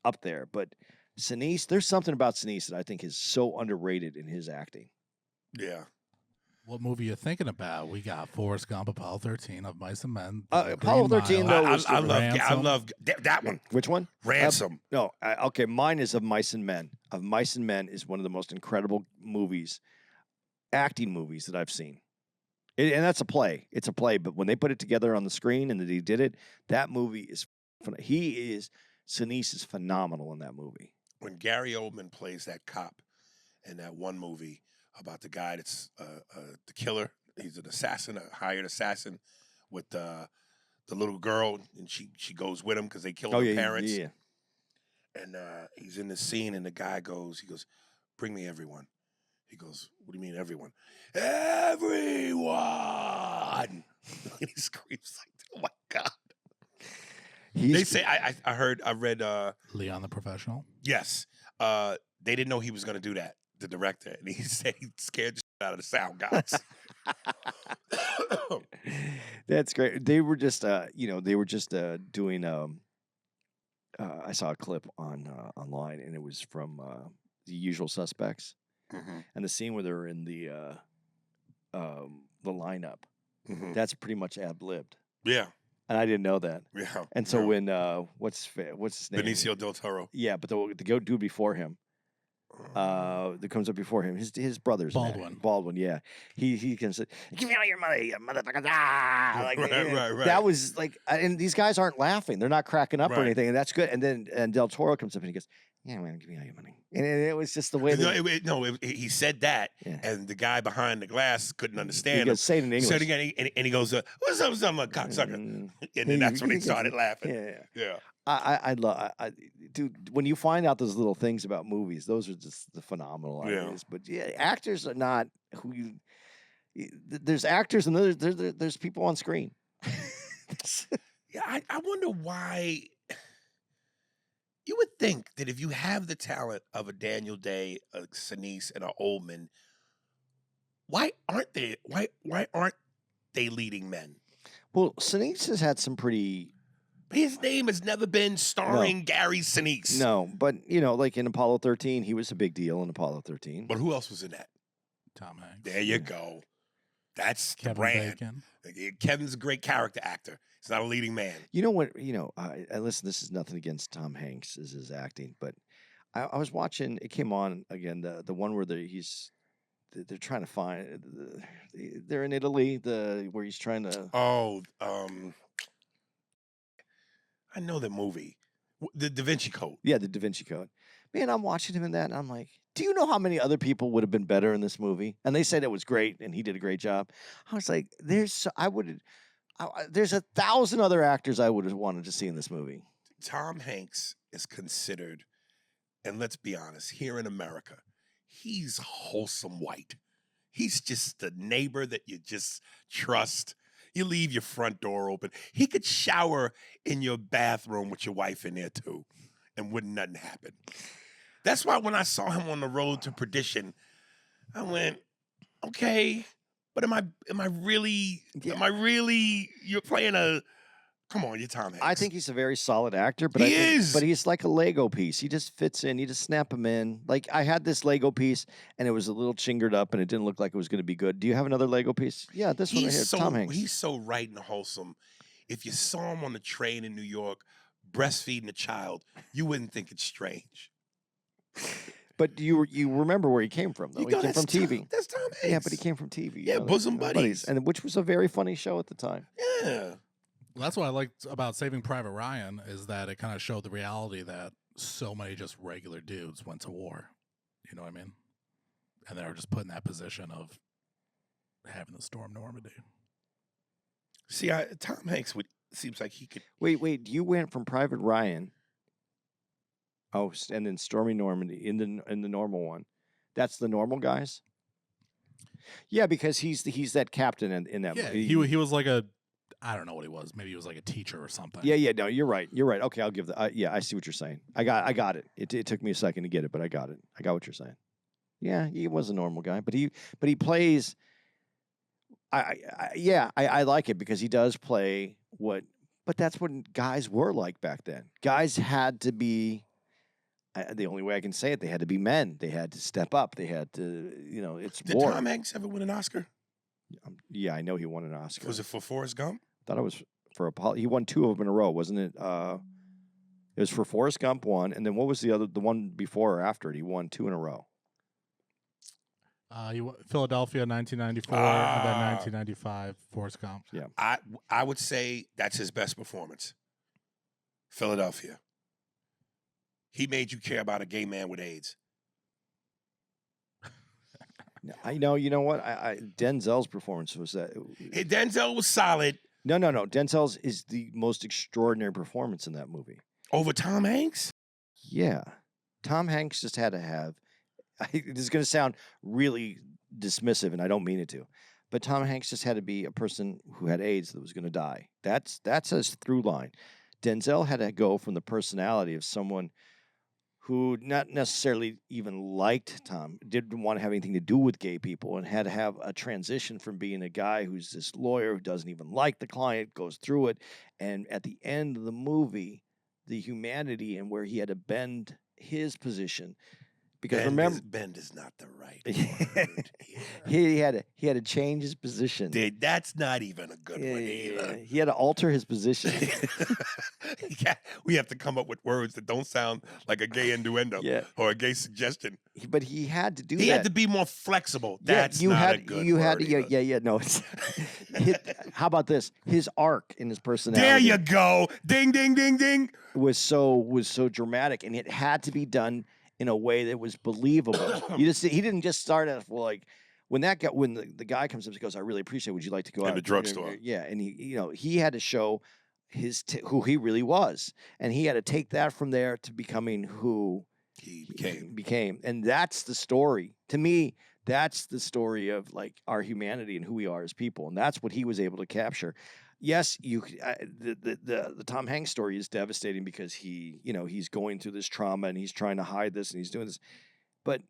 up there, but Sinise, there's something about Sinise that I think is so underrated in his acting. Yeah. What movie you thinking about? We got Forrest Gump, Apollo 13, Of Mice and Men. Apollo 13, though, I love that one. Which one? Ransom. No, okay, mine is Of Mice and Men. Of Mice and Men is one of the most incredible acting movies that I've seen. And that's a play. It's a play, but when they put it together on the screen and that he did it, that movie is Sinise is phenomenal in that movie. When Gary Oldman plays that cop in that one movie about the guy that's the killer, he's an assassin, a hired assassin with the little girl, and she goes with him because they killed her parents. Yeah. And he's in this scene, and the guy goes, bring me everyone. He goes, what do you mean everyone? Everyone! And he screams like, oh my God. They say, I read Leon the Professional. Yes. They didn't know he was going to do that, the director. And he said he scared the shit out of the sound guys. That's great. They were just, doing, I saw a clip online, and it was from The Usual Suspects. Mm-hmm. And the scene where they're in the lineup, mm-hmm. that's pretty much ad-libbed. Yeah. And I didn't know that. Yeah. And so when what's his name? Benicio del Toro. Yeah, but the dude before him, that comes up before him, his brother's Baldwin. Yeah, he can say, "Give me all your money, you motherfuckers!" Like, right. That was like, and these guys aren't laughing; they're not cracking up or anything, and that's good. And then Del Toro comes up and he goes, "Yeah, man, give me all your money." And it was just the way that he said that, and the guy behind the glass couldn't understand. He goes, say it in English. Say it again, and he goes, "What's up, cocksucker?" And then that's when he started laughing. Yeah. I love, dude. When you find out those little things about movies, those are just the phenomenal ideas. But yeah, actors are not who you. There's actors and there's people on screen. Yeah, I wonder why. You would think that if you have the talent of a Daniel Day, a Sinise, and an Oldman, why aren't they leading men? Well, Sinise has had some pretty. His name has never been starring Gary Sinise. No, but like in Apollo 13, he was a big deal in Apollo 13. But who else was in that? Tom Hanks. There you go. That's Kevin the brand. Bacon. Kevin's a great character actor. He's not a leading man. You know what? Listen, this is nothing against Tom Hanks as his acting, but I was watching. It came on again. The one where he's they're trying to find. They're in Italy. Where he's trying to. Oh, I know the movie, the Da Vinci Code. Yeah, the Da Vinci Code. Man, I'm watching him in that, and I'm like, do you know how many other people would have been better in this movie? And they said it was great, and he did a great job. I was like, there's 1,000 other actors I would have wanted to see in this movie. Tom Hanks is considered, and let's be honest, here in America, he's wholesome white. He's just the neighbor that you just trust. You leave your front door open. He could shower in your bathroom with your wife in there too, and wouldn't nothing happen. That's why when I saw him on the road to perdition, I went, okay, but am I really, you're playing come on, you're Tom Hanks. I think he's a very solid actor, but but he's like a Lego piece. He just fits in. You just snap him in. Like I had this Lego piece, and it was a little chingered up, and it didn't look like it was going to be good. Do you have another Lego piece? Yeah, this one right here. Tom Hanks. He's so right and wholesome. If you saw him on the train in New York breastfeeding a child, you wouldn't think it's strange. But you remember where he came from, though. He came from TV. That's Tom Hanks. Yeah, but he came from TV. Yeah, Bosom Buddies. And which was a very funny show at the time. Yeah. That's what I liked about Saving Private Ryan is that it kind of showed the reality that so many just regular dudes went to war. You know what I mean? And they were just put in that position of having to storm Normandy. See, Tom Hanks seems like he could. Wait. You went from Private Ryan. Oh, and then storming Normandy in the normal one. That's the normal guys. Yeah, because he's that captain in that movie. He was like I don't know what he was. Maybe he was like a teacher or something. Yeah. No, you're right. Okay, I'll give the. Yeah, I see what you're saying. I got it. It took me a second to get it, but I got it. I got what you're saying. Yeah, he was a normal guy, but he plays. I like it because he does play what. But that's what guys were like back then. Guys had to be. The only way I can say it, they had to be men. They had to step up. They had to, it's Did war. Tom Hanks ever win an Oscar? Yeah, I know he won an Oscar. Was it for Forrest Gump? I thought it was for Apollo. He won 2 of them in a row, wasn't it? It was for Forrest Gump 1, and then what was the one before or after it? He won 2 in a row. Philadelphia 1994 and then 1995 Forrest Gump. Yeah, I would say that's his best performance. Philadelphia. He made you care about a gay man with AIDS. I know. You know what? Denzel's performance was that. Hey, Denzel was solid. No. Denzel's is the most extraordinary performance in that movie. Over Tom Hanks? Yeah. Tom Hanks just had to have. This is going to sound really dismissive, and I don't mean it to, but Tom Hanks just had to be a person who had AIDS that was going to die. That's his through line. Denzel had to go from the personality of someone who not necessarily even liked Tom, didn't want to have anything to do with gay people, and had to have a transition from being a guy who's this lawyer who doesn't even like the client, goes through it, and at the end of the movie, the humanity and where he had to bend his position. Because remember, bend is not the right word. he had to change his position. Dude, that's not even a good one either. He had to alter his position. We have to come up with words that don't sound like a gay innuendo or a gay suggestion. But he had to do that. He had to be more flexible. That's not a good word. No. How about this? His arc in his personality. There you go. Ding, ding, ding, ding. Was so dramatic, and it had to be done in a way that was believable. He didn't just start off like when the guy comes up and goes, "I really appreciate. Would you like to go out in the drugstore?" Yeah, and he had to show who he really was, and he had to take that from there to becoming who he became, and that's the story. To me, that's the story of like our humanity and who we are as people, and that's what he was able to capture. Yes, the Tom Hanks story is devastating because he's going through this trauma and he's trying to hide this and he's doing this, but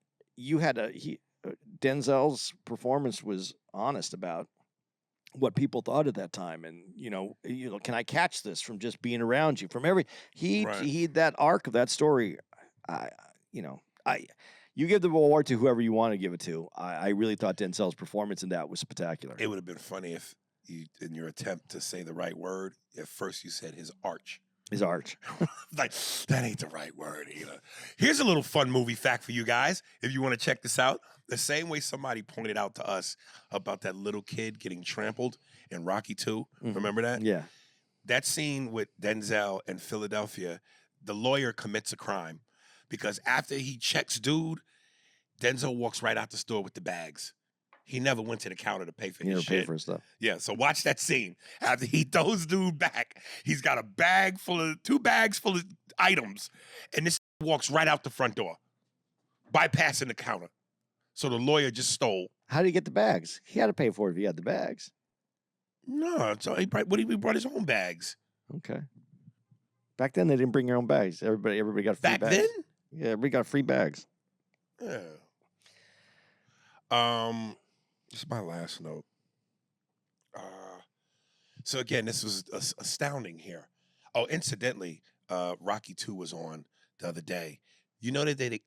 Denzel's performance was honest about what people thought at that time, and can I catch this from just being around you? From he that arc of that story, you give the award to whoever you want to give it to. I really thought Denzel's performance in that was spectacular. It would have been funny if you, in your attempt to say the right word, at first you said his arch. His arch. Like, that ain't the right word either. Here's a little fun movie fact for you guys, if you want to check this out. The same way somebody pointed out to us about that little kid getting trampled in Rocky 2. Remember that? Yeah. That scene with Denzel in Philadelphia, the lawyer commits a crime because after he checks dude, Denzel walks right out the store with the bags. He never went to the counter to pay for his shit. Pay for his stuff. Yeah, so watch that scene. After he throws dude back, he's got two bags full of items, and this walks right out the front door, bypassing the counter. So the lawyer just stole. How did he get the bags? He had to pay for it if he had the bags. No, so he brought his own bags. Okay. Back then, they didn't bring their own bags. Everybody got free bags. Back then? Yeah, everybody got free bags. Yeah. This is my last note. So again, this was astounding here. Oh, incidentally, Rocky 2 was on the other day. You know that they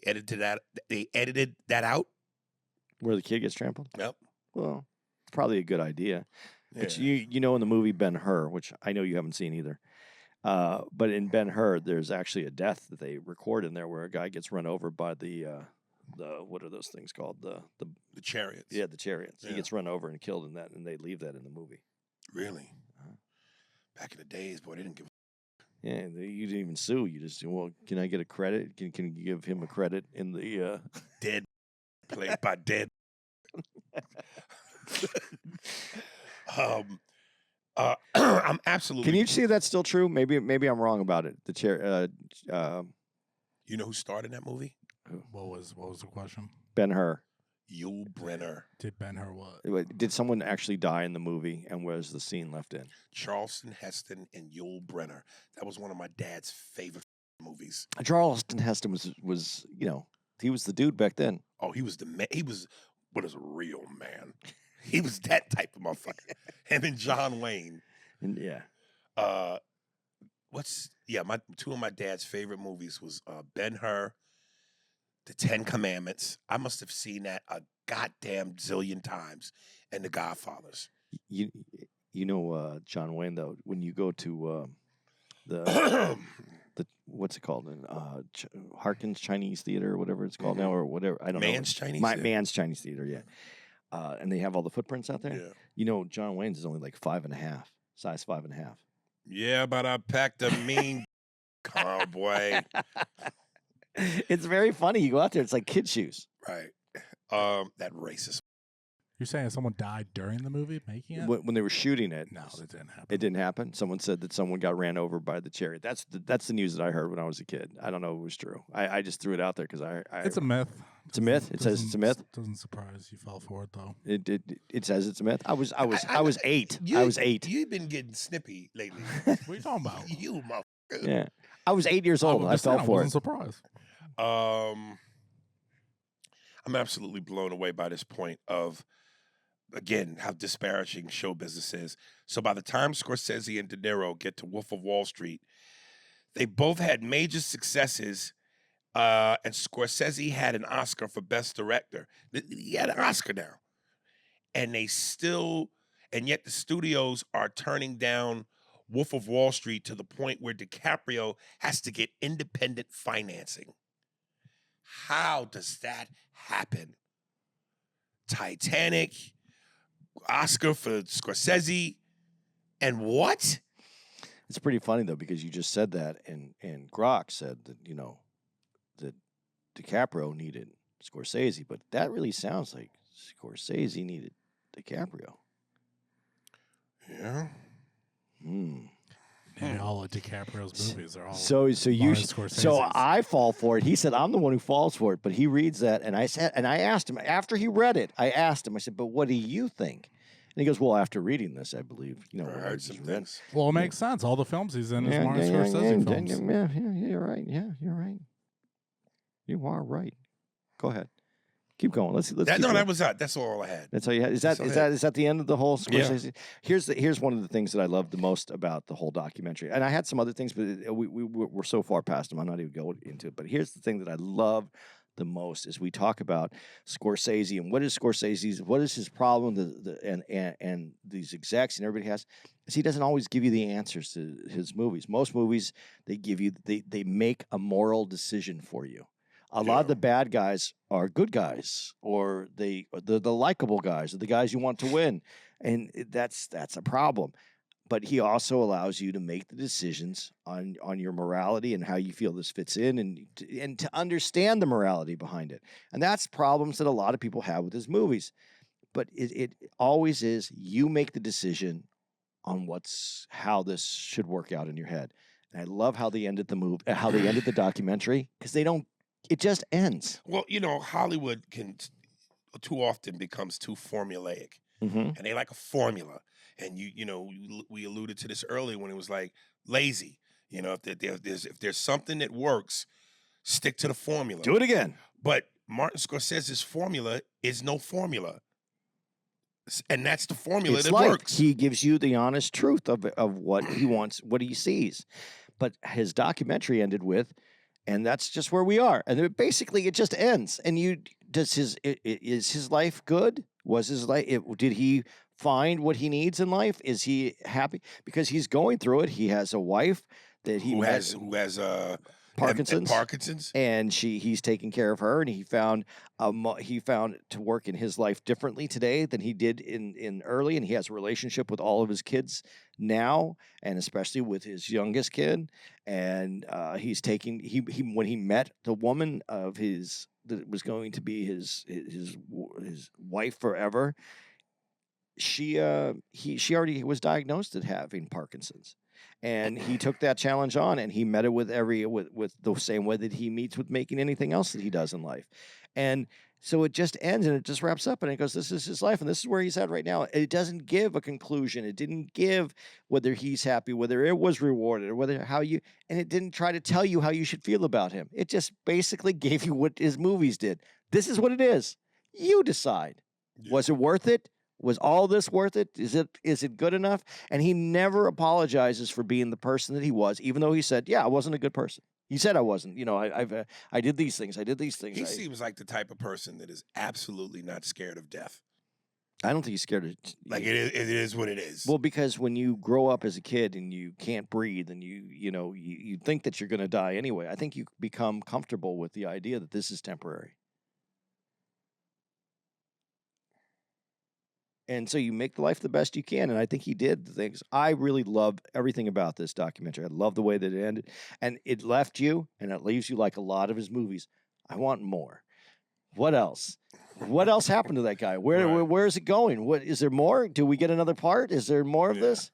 edited that. They edited that out. Where the kid gets trampled. Yep. Well, it's probably a good idea. Yeah. But you know in the movie Ben-Hur, which I know you haven't seen either. But in Ben-Hur, there's actually a death that they record in there where a guy gets run over by the what are those things called? The chariots. Yeah, the chariots. Yeah. He gets run over and killed in that, and they leave that in the movie. Really? Back in the days, boy, they didn't give. Yeah, you didn't even sue. You just, well, can I get a credit? Can you give him a credit in the dead played by dead? I'm absolutely. Can you see if that's still true? Maybe I'm wrong about it. The chair. You know who starred in that movie? What was the question? Ben-Hur. Yul Brynner. Did Ben-Hur what? Did someone actually die in the movie, and where's the scene left in? Charleston Heston and Yul Brynner. That was one of my dad's favorite movies. Charleston Heston was he was the dude back then. Oh, he was the man. He was what is a real man. He was that type of motherfucker. Him and John Wayne. And yeah. My two of my dad's favorite movies was Ben-Hur, The 10 Commandments. I must have seen that a goddamn zillion times, and The Godfathers. You know John Wayne though. When you go to the what's it called? Harkins Chinese Theater or whatever it's called now, or whatever. I don't know. Man's Chinese Theater. Man's Chinese Theater, yeah. And they have all the footprints out there. Yeah. You know, John Wayne's is only like 5.5, size 5.5. Yeah, but I packed a mean cowboy. It's very funny. You go out there, it's like kid shoes. Right. That racist. You're saying someone died during the movie making it? When they were shooting it. No, it didn't happen. It didn't happen. Someone said that someone got ran over by the chariot. That's the news that I heard when I was a kid. I don't know if it was true. I just threw it out there because it's a myth. It's a myth. It says it's a myth. Doesn't surprise you fell for it though. It says it's a myth. I was 8. I was 8. You've been getting snippy lately. What are you talking about? You motherfucker. Yeah. I was 8 years old. I fell for it. I wasn't surprised. I'm absolutely blown away by this point of, again, how disparaging show business is. So by the time Scorsese and De Niro get to Wolf of Wall Street, they both had major successes, and Scorsese had an Oscar for Best Director. He had an Oscar now. And yet the studios are turning down Wolf of Wall Street to the point where DiCaprio has to get independent financing. How does that happen? Titanic, Oscar for Scorsese, and what? It's pretty funny though because you just said that, and Grok said that that DiCaprio needed Scorsese, but that really sounds like Scorsese needed DiCaprio. Yeah. And all of DiCaprio's movies are all so I fall for it. He said I'm the one who falls for it, but he reads that, and I asked him after he read it. I said, but what do you think? And he goes, well, after reading this, I believe I heard some things. Well, it makes sense. All the films he's in is Martin Scorsese films. Yeah, you're right. Yeah, you're right. You are right. Go ahead. Keep going. Let's that was that. That's all I had. That's all you had. Is that the end of the whole Scorsese? Yeah. Here's one of the things that I love the most about the whole documentary. And I had some other things, but we're so far past them. I'm not even going into it. But here's the thing that I love the most as we talk about Scorsese and what is his problem, and these execs and everybody has, is he doesn't always give you the answers to his movies. Most movies, they make a moral decision for you. A lot of the bad guys are good guys, or the likable guys, or the guys you want to win, and that's a problem. But he also allows you to make the decisions on your morality and how you feel this fits in, and to understand the morality behind it. And that's problems that a lot of people have with his movies. But it always is, you make the decision on how this should work out in your head. And I love how they ended the documentary, because it just ends. Well, Hollywood too often becomes too formulaic, and they like a formula. And we alluded to this earlier when it was like lazy. If there's something that works, stick to the formula. Do it again. But Martin Scorsese's formula is no formula, and that's the formula that works. He gives you the honest truth of what he wants, what he sees. But his documentary ended with, and that's just where we are. And basically, it just ends. And is his life good? Was his life? Did he find what he needs in life? Is he happy? Because he's going through it. He has a wife that who has Parkinson's, and he's taking care of her. And he found to work in his life differently today than he did in early. And he has a relationship with all of his kids now, and especially with his youngest kid. And when he met the woman of his that was going to be his wife forever, she already was diagnosed as having Parkinson's, and he took that challenge on, and he met it with the same way that he meets with making anything else that he does in life. And so it just ends, and it just wraps up, and it goes, this is his life, and this is where he's at right now. It doesn't give a conclusion. It didn't give whether he's happy, whether it was rewarded, or and it didn't try to tell you how you should feel about him. It just basically gave you what his movies did. This is what it is. You decide. Yeah. Was it worth it? Was all this worth it? Is it good enough? And he never apologizes for being the person that he was, even though he said, "Yeah, I wasn't a good person." He said I wasn't. I did these things. I did these things. He seems like the type of person that is absolutely not scared of death. I don't think he's scared of it is what it is. Well, because when you grow up as a kid and you can't breathe and you think that you're going to die anyway, I think you become comfortable with the idea that this is temporary. And so you make life the best you can. And I think he did the things. I really love everything about this documentary. I love the way that it ended. And it left you, and it leaves you like a lot of his movies. I want more. What else? What else happened to that guy? Where is it going? What is there more? Do we get another part? Is there more of this?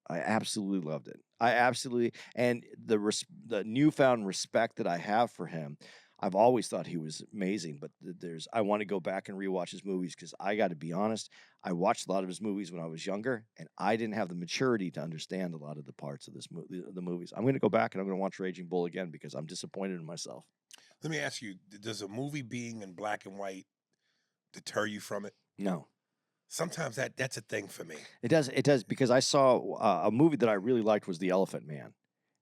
I absolutely loved it. And the newfound respect that I have for him. I've always thought he was amazing, but I want to go back and rewatch his movies, because I got to be honest, I watched a lot of his movies when I was younger, and I didn't have the maturity to understand a lot of the parts of the movies. I'm going to go back and I'm going to watch Raging Bull again, because I'm disappointed in myself. Let me ask you, does a movie being in black and white deter you from it? No. Sometimes that's a thing for me. It does, because I saw a movie that I really liked was The Elephant Man.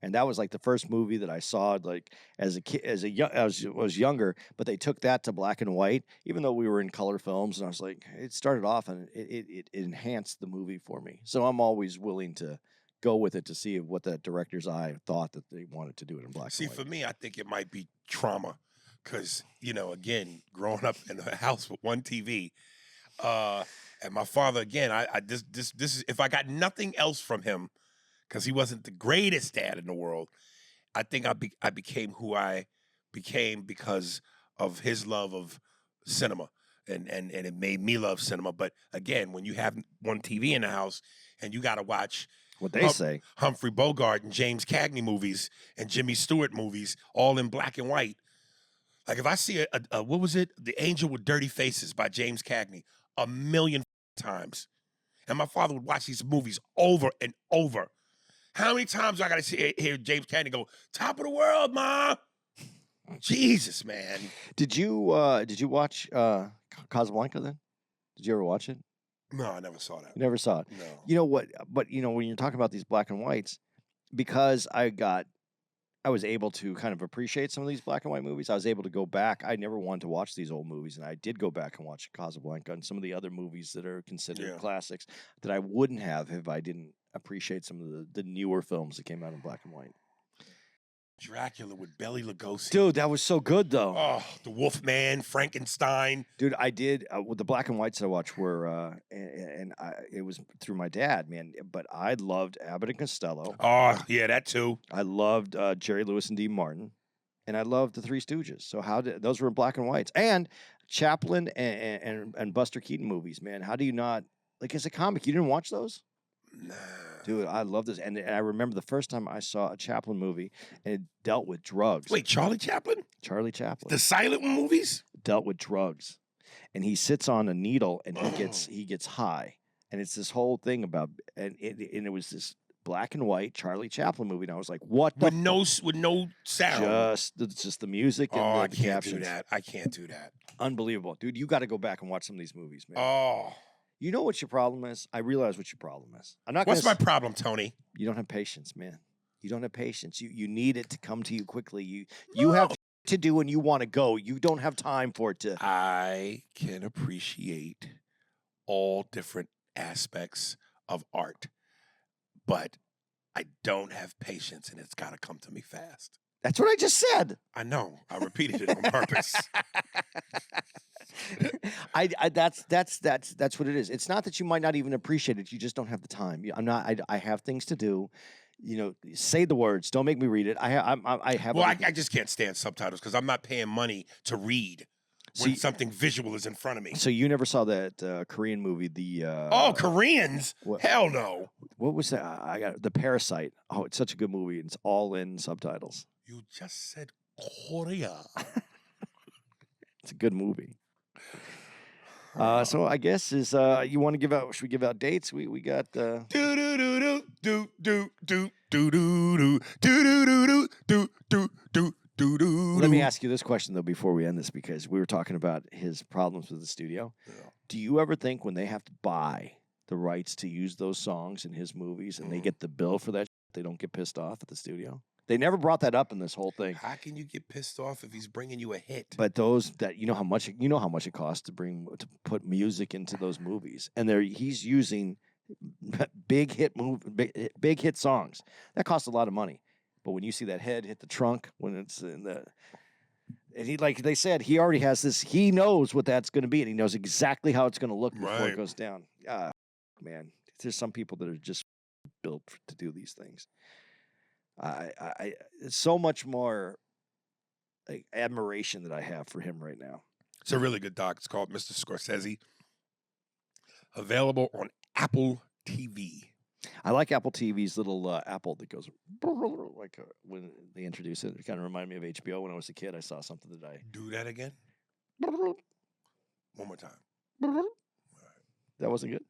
And that was like the first movie that I saw, like as a kid, I was younger. But they took that to black and white, even though we were in color films. And I was like, it started off and it enhanced the movie for me. So I'm always willing to go with it to see what that director's eye thought that they wanted to do it in black and white. See, for me, I think it might be trauma, because again, growing up in a house with one TV, and my father, again, this is, if I got nothing else from him, because he wasn't the greatest dad in the world, I think I became who I became because of his love of cinema, and it made me love cinema. But again, when you have one TV in the house and you got to watch what they say, Humphrey Bogart and James Cagney movies and Jimmy Stewart movies, all in black and white. Like if I see what was it, The Angel with Dirty Faces by James Cagney, 1,000,000 times, and my father would watch these movies over and over. How many times do I got to hear James Cagney go, "Top of the world, Ma"? Jesus, man. Did you watch Casablanca then? Did you ever watch it? No, I never saw that. You never saw it? No. You know what? But when you're talking about these black and whites, because I got I was able to kind of appreciate some of these black and white movies. I was able to go back. I never wanted to watch these old movies, and I did go back and watch Casablanca and some of the other movies that are considered classics that I wouldn't have if I didn't appreciate some of the newer films that came out in black and white. Dracula with Bela Lugosi. Dude, that was so good, though. Oh, the Wolfman, Frankenstein. Dude, I did. With the black and whites I watched were, it was through my dad, man. But I loved Abbott and Costello. Oh, yeah, that too. I loved Jerry Lewis and Dean Martin. And I loved the Three Stooges. So those were in black and whites. And Chaplin and Buster Keaton movies, man. How do you not, like, as a comic, you didn't watch those? Nah. Dude, I love this. And I remember the first time I saw a Chaplin movie, and it dealt with drugs. Wait, Charlie Chaplin? Charlie Chaplin. The silent movies? Dealt with drugs. And he sits on a needle, and he gets high. And it's this whole thing about, and it was this black and white Charlie Chaplin movie. And I was like, what the? With no sound. Just the music and the captions. Do that. I can't do that. Unbelievable. Dude, you got to go back and watch some of these movies, man. Oh. You know what your problem is? I realize what your problem is. What's my problem, Tony? You don't have patience, man. You don't have patience. You need it to come to you quickly. You have to do and you want to go. You don't have time for it to. I can appreciate all different aspects of art, but I don't have patience, and it's got to come to me fast. That's what I just said. I know. I repeated it on purpose. That's what it is. It's not that you might not even appreciate it. You just don't have the time. I have things to do. You know, say the words. Don't make me read it. I have. Well, I just can't stand subtitles because I'm not paying money to read when something visual is in front of me. So you never saw that Korean movie? Koreans? Hell no. What was that? I got The Parasite. Oh, it's such a good movie. It's all in subtitles. You just said Korea. It's a good movie. So I guess you want to give out? Should we give out dates? We got. Do do do do do do do do do do do do. Let me ask you this question though before we end this, because we were talking about his problems with the studio. Yeah. Do you ever think when they have to buy the rights to use those songs in his movies and they get the bill for that, they don't get pissed off at the studio? They never brought that up in this whole thing. How can you get pissed off if he's bringing you a hit? But those that you know how much it costs to put music into those movies, and he's using big hit songs that cost a lot of money. But when you see that head hit the trunk when it's in the, and he, like they said, he already has this. He knows what that's going to be, and he knows exactly how it's going to look before it goes down. Man, there's some people that are just built to do these things. It's so much more like admiration that I have for him right now. It's a really good doc. It's called Mr. Scorsese. Available on Apple TV. I like Apple TV's little Apple that goes like when they introduce it. It kind of reminded me of HBO when I was a kid. I saw something that I do that again. One more time. That wasn't good.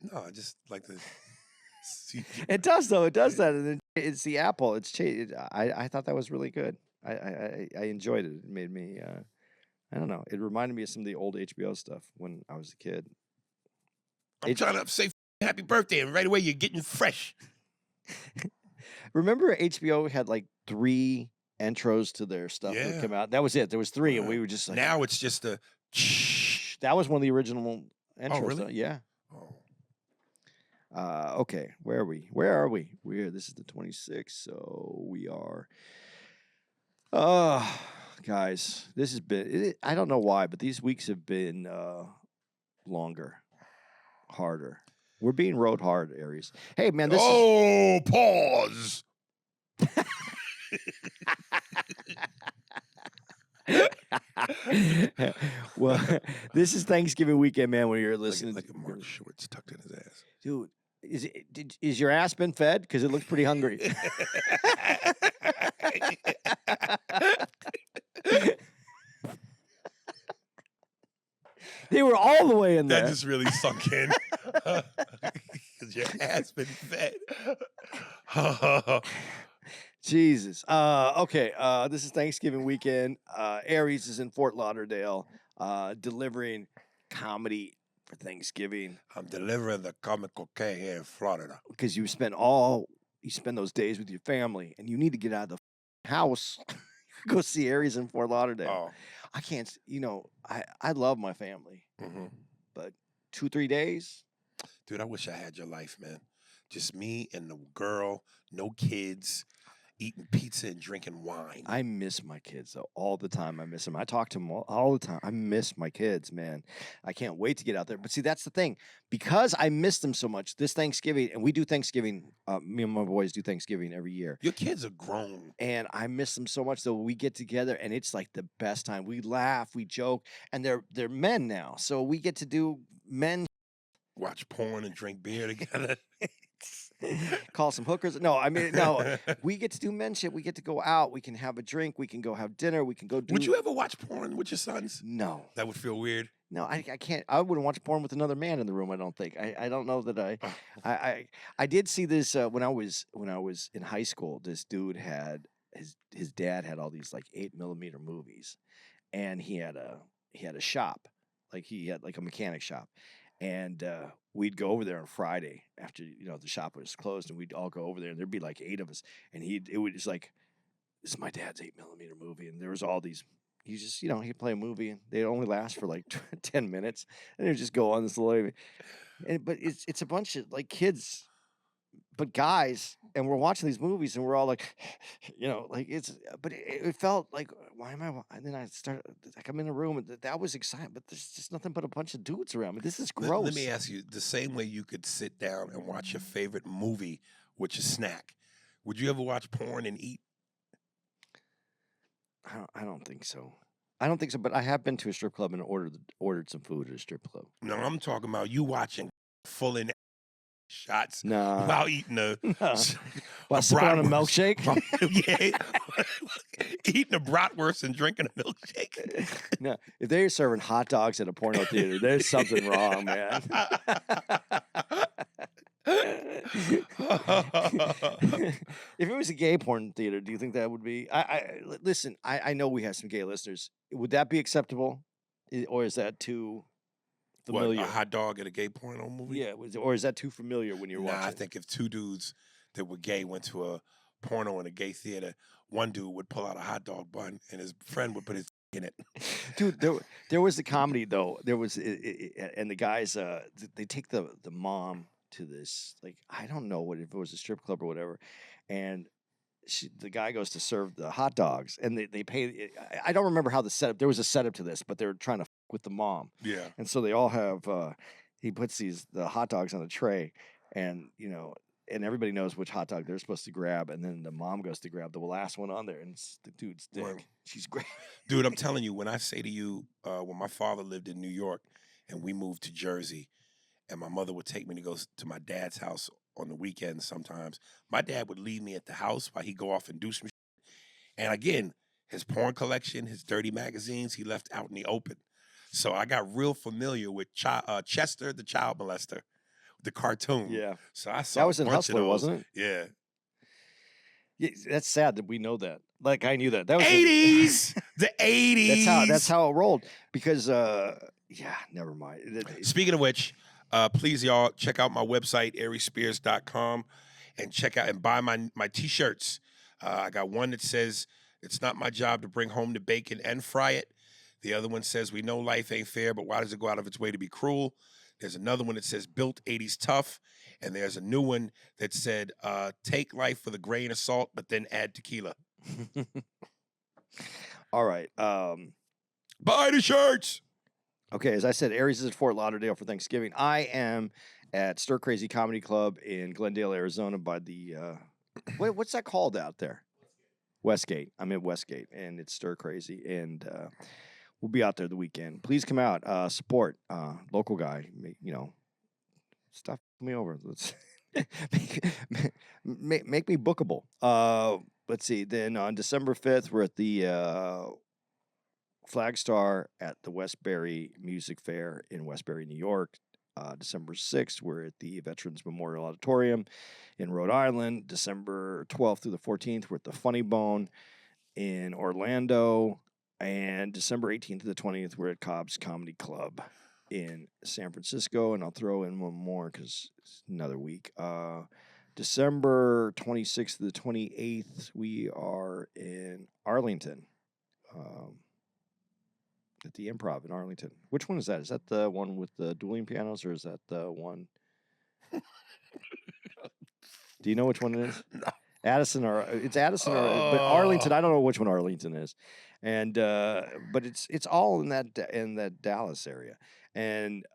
No, I just like the. It does though. It does that, and it's the Apple. It's changed. I thought that was really good. I enjoyed it. It made me. I don't know. It reminded me of some of the old HBO stuff when I was a kid. I'm trying to say happy birthday, and right away you're getting fresh. Remember HBO had like 3 intros to their stuff that came out. That was it. There was 3, and we were just like. Now it's just a. That was one of the original intros. Oh, really? Though. Yeah. Oh. Okay, where are we? This is the 26th, so we are. Guys, this has been. I don't know why, but these weeks have been longer, harder. We're being rode hard, Aries. Hey, man, this. Oh, pause. Well, this is Thanksgiving weekend, man. When you're listening, like a Mark Shorts tucked in his ass, dude. Is your ass been fed? Because it looks pretty hungry. They were all the way in there. That just really sunk in. Because your ass been fed. Jesus. Okay. This is Thanksgiving weekend. Aries is in Fort Lauderdale, delivering comedy for Thanksgiving. I'm delivering the comical K here in Florida. Because you spend those days with your family, and you need to get out of the house, go see Aries in Fort Lauderdale. Oh. I can't, I love my family, but 2-3 days. Dude, I wish I had your life, man. Just me and the girl, no kids, eating pizza and drinking wine. I miss my kids though all the time. I miss them. I talk to them all the time. I miss my kids, man. I can't wait to get out there. But see, that's the thing. Because I miss them so much, this Thanksgiving, and we do Thanksgiving, me and my boys do Thanksgiving every year. Your kids are grown. And I miss them so much. So we get together and it's like the best time. We laugh, we joke, and they're men now. So we get to do men. Watch porn and drink beer together. Call some hookers. No, I mean, no. We get to do men shit. We get to go out. We can have a drink. We can go have dinner. We can go do. Would you ever watch porn with your sons? No. That would feel weird. No, I can't. I wouldn't watch porn with another man in the room. I don't think. I don't know that I did see this when I was in high school. This dude had his dad had all these like 8mm movies, and he had a shop, like he had like a mechanic shop. And we'd go over there on Friday after the shop was closed, and we'd all go over there, and there'd be like 8 of us, and it was just like, this is my dad's 8mm movie, and there was all these. He just he'd play a movie, and they'd only last for like 10 minutes, and they'd just go on this little. But it's a bunch of like kids, but guys, and we're watching these movies, and we're all like, like it's. But it felt like, why am I? And then I started like I'm in a room, and that was exciting. But there's just nothing but a bunch of dudes around me. This is gross. Let me ask you: the same way you could sit down and watch your favorite movie with your snack, would you ever watch porn and eat? I don't think so. I don't think so. But I have been to a strip club and ordered some food at a strip club. No, I'm talking about you watching full in shots No. while eating while sipping on a milkshake. Yeah, eating a bratwurst and drinking a milkshake. No, if they're serving hot dogs at a porno theater, there's something wrong, man. If it was a gay porn theater, do you think that would be? Listen. I know we have some gay listeners. Would that be acceptable, or is that too familiar? What, a hot dog at a gay porno movie? Yeah, or is that too familiar when you're watching? I think if 2 dudes that were gay went to a porno in a gay theater, one dude would pull out a hot dog bun and his friend would put his in it. Dude, there was the comedy though. There was, and the guys, they take the mom to this, like, I don't know if it was a strip club or whatever, and the guy goes to serve the hot dogs, and they pay. I don't remember how the setup. There was a setup to this, but they were trying to with the mom. Yeah. And so they all have. He puts the hot dogs on a tray, and and everybody knows which hot dog they're supposed to grab, and then the mom goes to grab the last one on there, and it's the dude's dick. Well, she's great. Dude, I'm telling you, when I say to you, when my father lived in New York, and we moved to Jersey, and my mother would take me to go to my dad's house on the weekends sometimes. My dad would leave me at the house while he'd go off and do some shit. And again, his porn collection, his dirty magazines, he left out in the open. So I got real familiar with Chester, the child molester, the cartoon. Yeah. So I saw that was in a bunch Hustler, of those. wasn't it? Yeah. Yeah, that's sad that we know that. Like I knew that. That was 80s. The 80s. That's how it rolled. Because never mind. Speaking of which, please y'all check out my website, ariespears.com, and check out and buy my t-shirts. I got one that says, "It's not my job to bring home the bacon and fry it." The other one says, "We know life ain't fair, but why does it go out of its way to be cruel?" There's another one that says, "Built 80s tough." And there's a new one that said, "Take life with a grain of salt, but then add tequila." All right. Buy the shirts. Okay, as I said, Aries is at Fort Lauderdale for Thanksgiving. I am at Stir Crazy Comedy Club in Glendale, Arizona by the, what's that called out there? Westgate. I'm at Westgate, and it's Stir Crazy, and we'll be out there the weekend. Please come out, support, local guy, stuff me over. Let's make me bookable. Let's see. Then on December 5th, we're at the Flagstar at the Westbury Music Fair in Westbury, New York. December 6th, we're at the Veterans Memorial Auditorium in Rhode Island. December 12th through the 14th, we're at the Funny Bone in Orlando. And December 18th to the 20th, we're at Cobb's Comedy Club in San Francisco. And I'll throw in one more because it's another week. December 26th to the 28th, we are in Arlington, at the Improv in Arlington. Which one is that? Is that the one with the dueling pianos, or is that the one? Do you know which one it is? No. Addison, or it's Addison, but Arlington. I don't know which one Arlington is, and but it's all in that Dallas area. And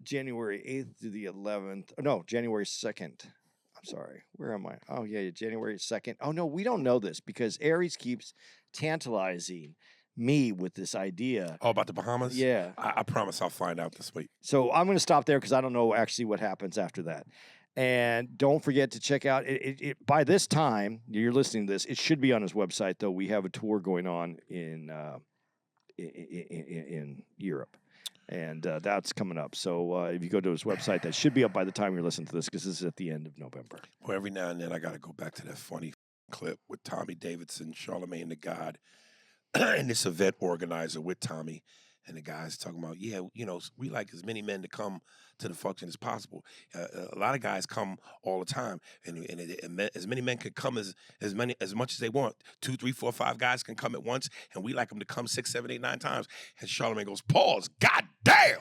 January 8th to the 11th. No, January 2nd. I'm sorry. Where am I? Oh yeah, January 2nd. Oh no, we don't know this because Aries keeps tantalizing me with this idea. Oh, about the Bahamas? Yeah. I promise I'll find out this week. So I'm going to stop there because I don't know actually what happens after that. And don't forget to check out it. By this time, you're listening to this, it should be on his website, though. We have a tour going on in Europe, and that's coming up. So if you go to his website, that should be up by the time you're listening to this, because this is at the end of November. Well, every now and then I got to go back to that funny clip with Tommy Davidson, Charlemagne the God, and this event organizer with Tommy. And the guy's talking about, yeah, we like as many men to come to the function as possible. A lot of guys come all the time, and as many men can come as much as they want. 2, 3, 4, 5 guys can come at once, and we like them to come 6, 7, 8, 9 times. And Charlemagne goes, pause, God damn!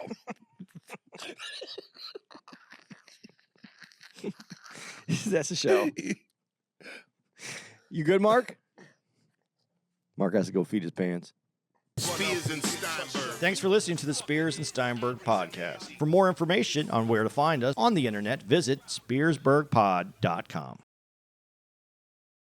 That's the show. You good, Mark? Mark has to go feed his pants. Spears and Steinberg. Thanks for listening to the Spears and Steinberg podcast. For more information on where to find us on the internet, visit spearsburgpod.com.